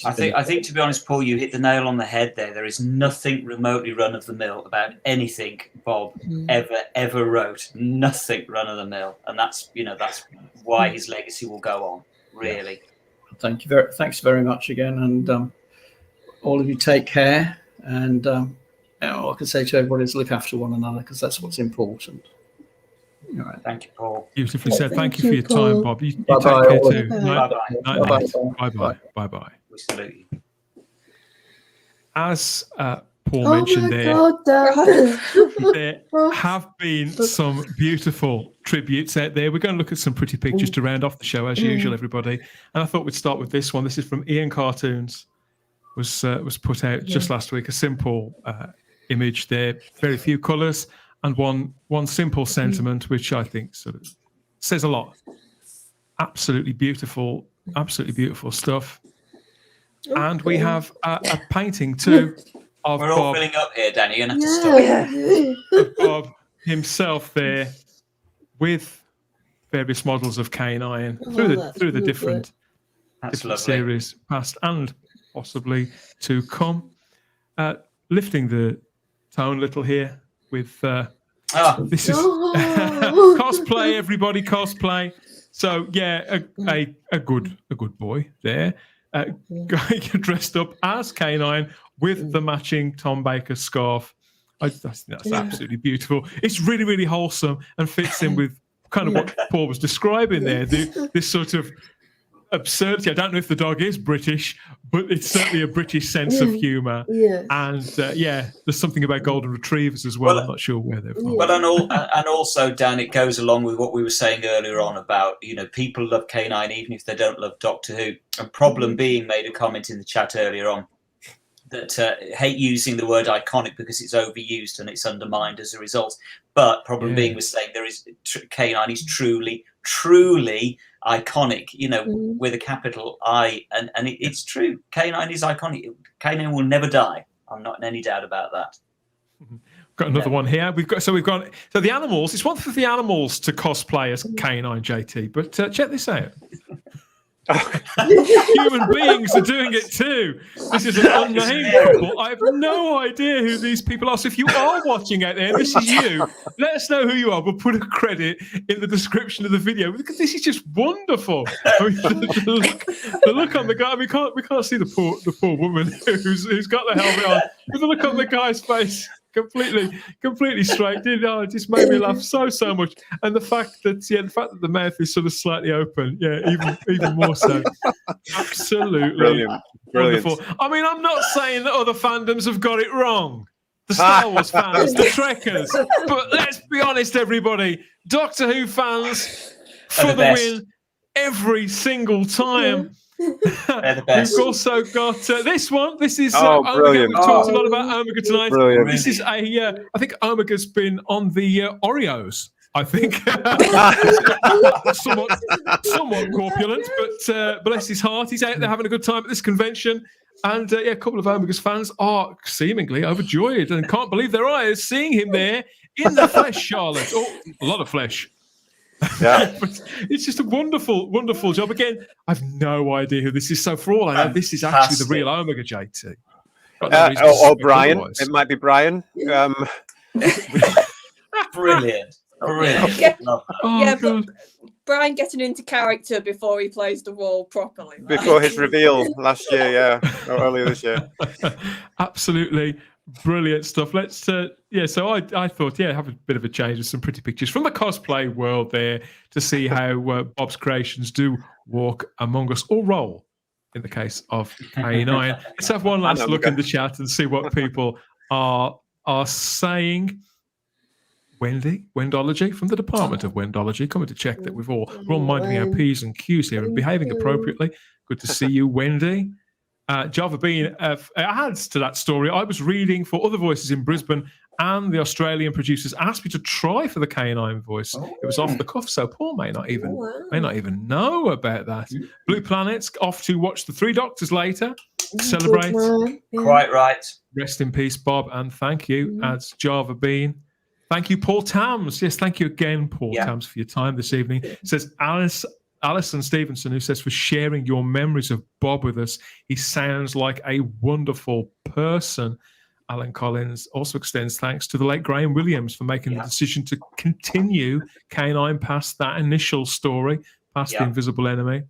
I think, to be honest, Paul, you hit the nail on the head there. There is nothing remotely run-of-the-mill about anything Bob ever wrote. Nothing run-of-the-mill, and that's why his legacy will go on. Really. Thanks very much again, and all of you take care. And all I can say to everybody is look after one another, because that's what's important. All right. Thank you, Paul. Beautifully said. Thank you for your time, Bob. You take Bye-bye. care too. Bye-bye. Bye-bye. We salute you. As Paul mentioned there have been some beautiful tributes out there. We're going to look at some pretty pictures to round off the show, as usual, everybody. And I thought we'd start with this one. This is from Ian Cartoons. Was put out just last week. A simple image there, very few colours, and one simple sentiment, which I think sort of says a lot. Absolutely beautiful stuff. And we have a painting too of We're all Bob. filling up here, Danny. You're going to have to stop. Of Bob himself there, with various models of K9 through the different series, past and possibly to come, lifting the tone a little here with this is cosplay, everybody, cosplay. So a good boy there, dressed up as K9 with the matching Tom Baker scarf. That's absolutely beautiful. It's really, really wholesome and fits in with kind of what Paul was describing there. This sort of absurdity. I don't know if the dog is British, but it's certainly a British sense of humour. Yeah. And there's something about golden retrievers as well. I'm not sure where they're from. But and also, Dan, it goes along with what we were saying earlier on about, people love K9 even if they don't love Doctor Who. And Problem Being made a comment in the chat earlier on that hate using the word iconic because it's overused and it's undermined as a result. But Problem Being was saying K9 is truly iconic, with a capital I, and it's true. K9 is iconic. K9 will never die. I'm not in any doubt about that. Got another one here. We've got the animals. It's one for the animals to cosplay as K9 JT, but check this out. Human beings are doing it too. This is an unnamed couple. I have no idea who these people are. So if you are watching out there, and this is you, let us know who you are. We'll put a credit in the description of the video, because this is just wonderful. I mean, the look on the guy. We can't see the poor woman who's got the helmet on. But the look on the guy's face. Completely straight. It just made me laugh so much, and the fact that the mouth is sort of slightly open, even more so. Absolutely Brilliant. Wonderful. I mean, I'm not saying that other fandoms have got it wrong, the Star Wars fans, the Trekkers, but let's be honest, everybody, Doctor Who fans for the win every single time. They're the best. We've also got this one. This is brilliant. Omega. We talked a lot about Omega tonight. Brilliant. This is I think Omega's been on the Oreos I think somewhat corpulent, but bless his heart, he's out there having a good time at this convention. And a couple of Omega's fans are seemingly overjoyed and can't believe their eyes seeing him there in the flesh, Charlotte. Oh, a lot of flesh. Yeah. It's just a wonderful, wonderful job. Again, I've no idea who this is. So for all I know, this is actually the real Omega JT. Or Brian. Otherwise. It might be Brian. Brilliant. Yeah, Oh, but Brian getting into character before he plays the role properly. Right? Before his reveal last year, or earlier this year. Absolutely brilliant stuff. Let's, so I thought, have a bit of a change with some pretty pictures from the cosplay world there to see how Bob's creations do walk among us, or roll in the case of K9. Let's have one last look in the chat and see what people are saying. Wendology from the Department of Wendology, coming to check that we're all minding our P's and Q's here and behaving appropriately. Good to see you, Wendy. Java Bean adds to that story. I was reading for other voices in Brisbane, and the Australian producers asked me to try for the K9 voice. It was off the cuff, so Paul may not even know about that. Blue Planet's off to watch the Three Doctors later. Celebrate. Quite right. Rest in peace, Bob, and thank you. Adds Java Bean. Thank you, Paul Tams. Yes, thank you again, Paul Tams, for your time this evening. Says Alison Stevenson, who says, for sharing your memories of Bob with us. He sounds like a wonderful person. Alan Collins also extends thanks to the late Graham Williams for making the decision to continue K9 past that initial story, past the invisible enemy.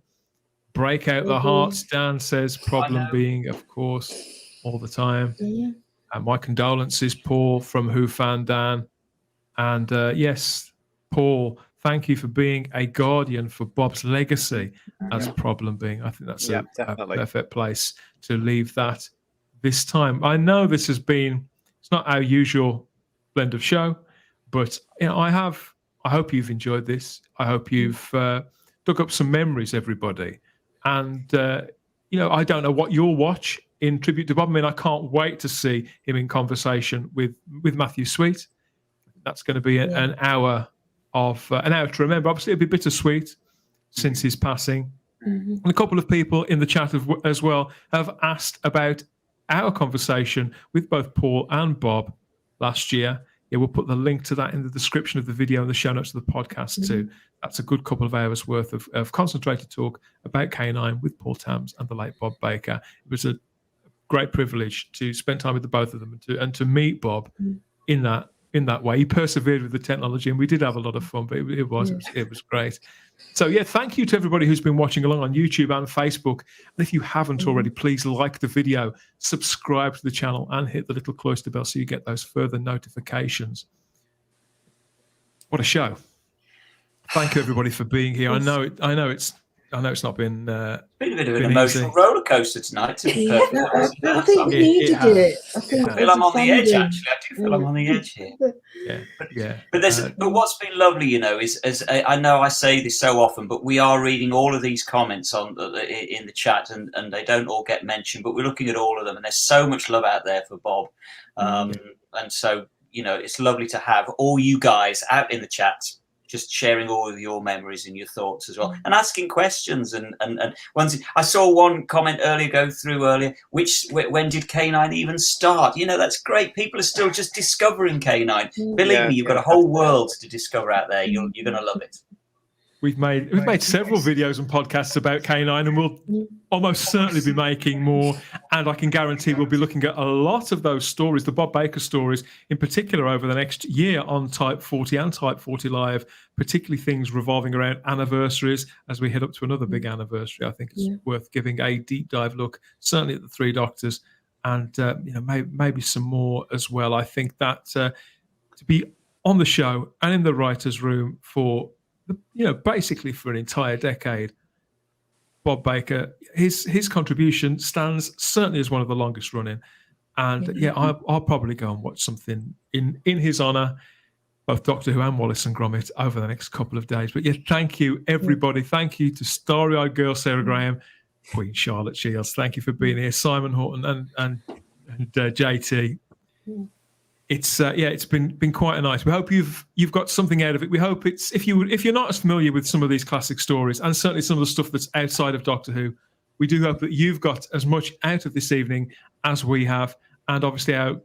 Break out the hearts, Dan says, problem being, of course, all the time. And my condolences, Paul, from Who Fan Dan. And yes, Paul, thank you for being a guardian for Bob's legacy as problem being. I think that's a perfect place to leave that this time. I know this has been, it's not our usual blend of show, but I hope you've enjoyed this. I hope you've dug up some memories, everybody. And, I don't know what you'll watch in tribute to Bob. I mean, I can't wait to see him in conversation with Matthew Sweet. That's going to be an hour to remember. Obviously, it'll be bittersweet since his passing. And a couple of people in the chat as well have asked about our conversation with both Paul and Bob last year. Yeah, we'll put the link to that in the description of the video and the show notes of the podcast too. That's a good couple of hours worth of concentrated talk about K9 with Paul Tams and the late Bob Baker. It was a great privilege to spend time with the both of them and to meet Bob in that way. He persevered with the technology, and we did have a lot of fun, but it was great. So thank you to everybody who's been watching along on YouTube and Facebook. And if you haven't already, please like the video, subscribe to the channel, and hit the little cloister bell so you get those further notifications. What a show. Thank you everybody for being here. I know it's not been a bit of an emotional roller coaster tonight, to be perfectly honest. I think we needed it. I feel I'm on the edge, actually. I do feel I'm on the edge here. But what's been lovely, is as I know I say this so often, but we are reading all of these comments in the chat, and they don't all get mentioned, but we're looking at all of them, and there's so much love out there for Bob. And so, it's lovely to have all you guys out in the chat, just sharing all of your memories and your thoughts as well, and asking questions. And once I saw one comment go through earlier, when did K9 even start? That's great. People are still just discovering K9. Believe me, you've got a whole world to discover out there. You're going to love it. We've made several videos and podcasts about K9, and we'll almost certainly be making more. And I can guarantee we'll be looking at a lot of those stories, the Bob Baker stories in particular, over the next year on Type 40 and Type 40 Live, particularly things revolving around anniversaries as we head up to another big anniversary. I think it's worth giving a deep dive look, certainly at the Three Doctors, and maybe some more as well. I think that to be on the show and in the writer's room for basically for an entire decade, Bob Baker, his contribution stands certainly as one of the longest running. And I'll probably go and watch something in his honour, both Doctor Who and Wallace and Gromit, over the next couple of days. But thank you everybody. Thank you to Starry-Eyed Girl Sarah Graham, Queen Charlotte Shields. Thank you for being here, Simon Horton and JT. it's been quite a nice. We hope you've got something out of it. We hope it's if you're not as familiar with some of these classic stories and certainly some of the stuff that's outside of Doctor Who, we do hope that you've got as much out of this evening as we have, and obviously our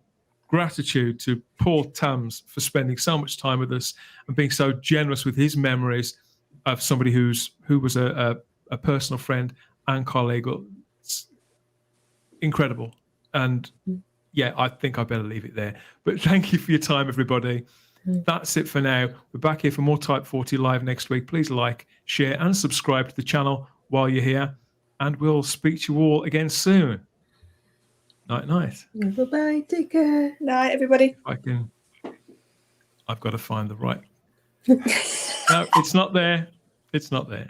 gratitude to Paul Tams for spending so much time with us and being so generous with his memories of somebody who was a personal friend and colleague. It's incredible. And yeah, I think I better leave it there. But thank you for your time, everybody. That's it for now. We're back here for more Type 40 Live next week. Please like, share, and subscribe to the channel while you're here. And we'll speak to you all again soon. Night, night. Bye-bye. Take care. Night, everybody. I've got to find the right. No, it's not there. It's not there.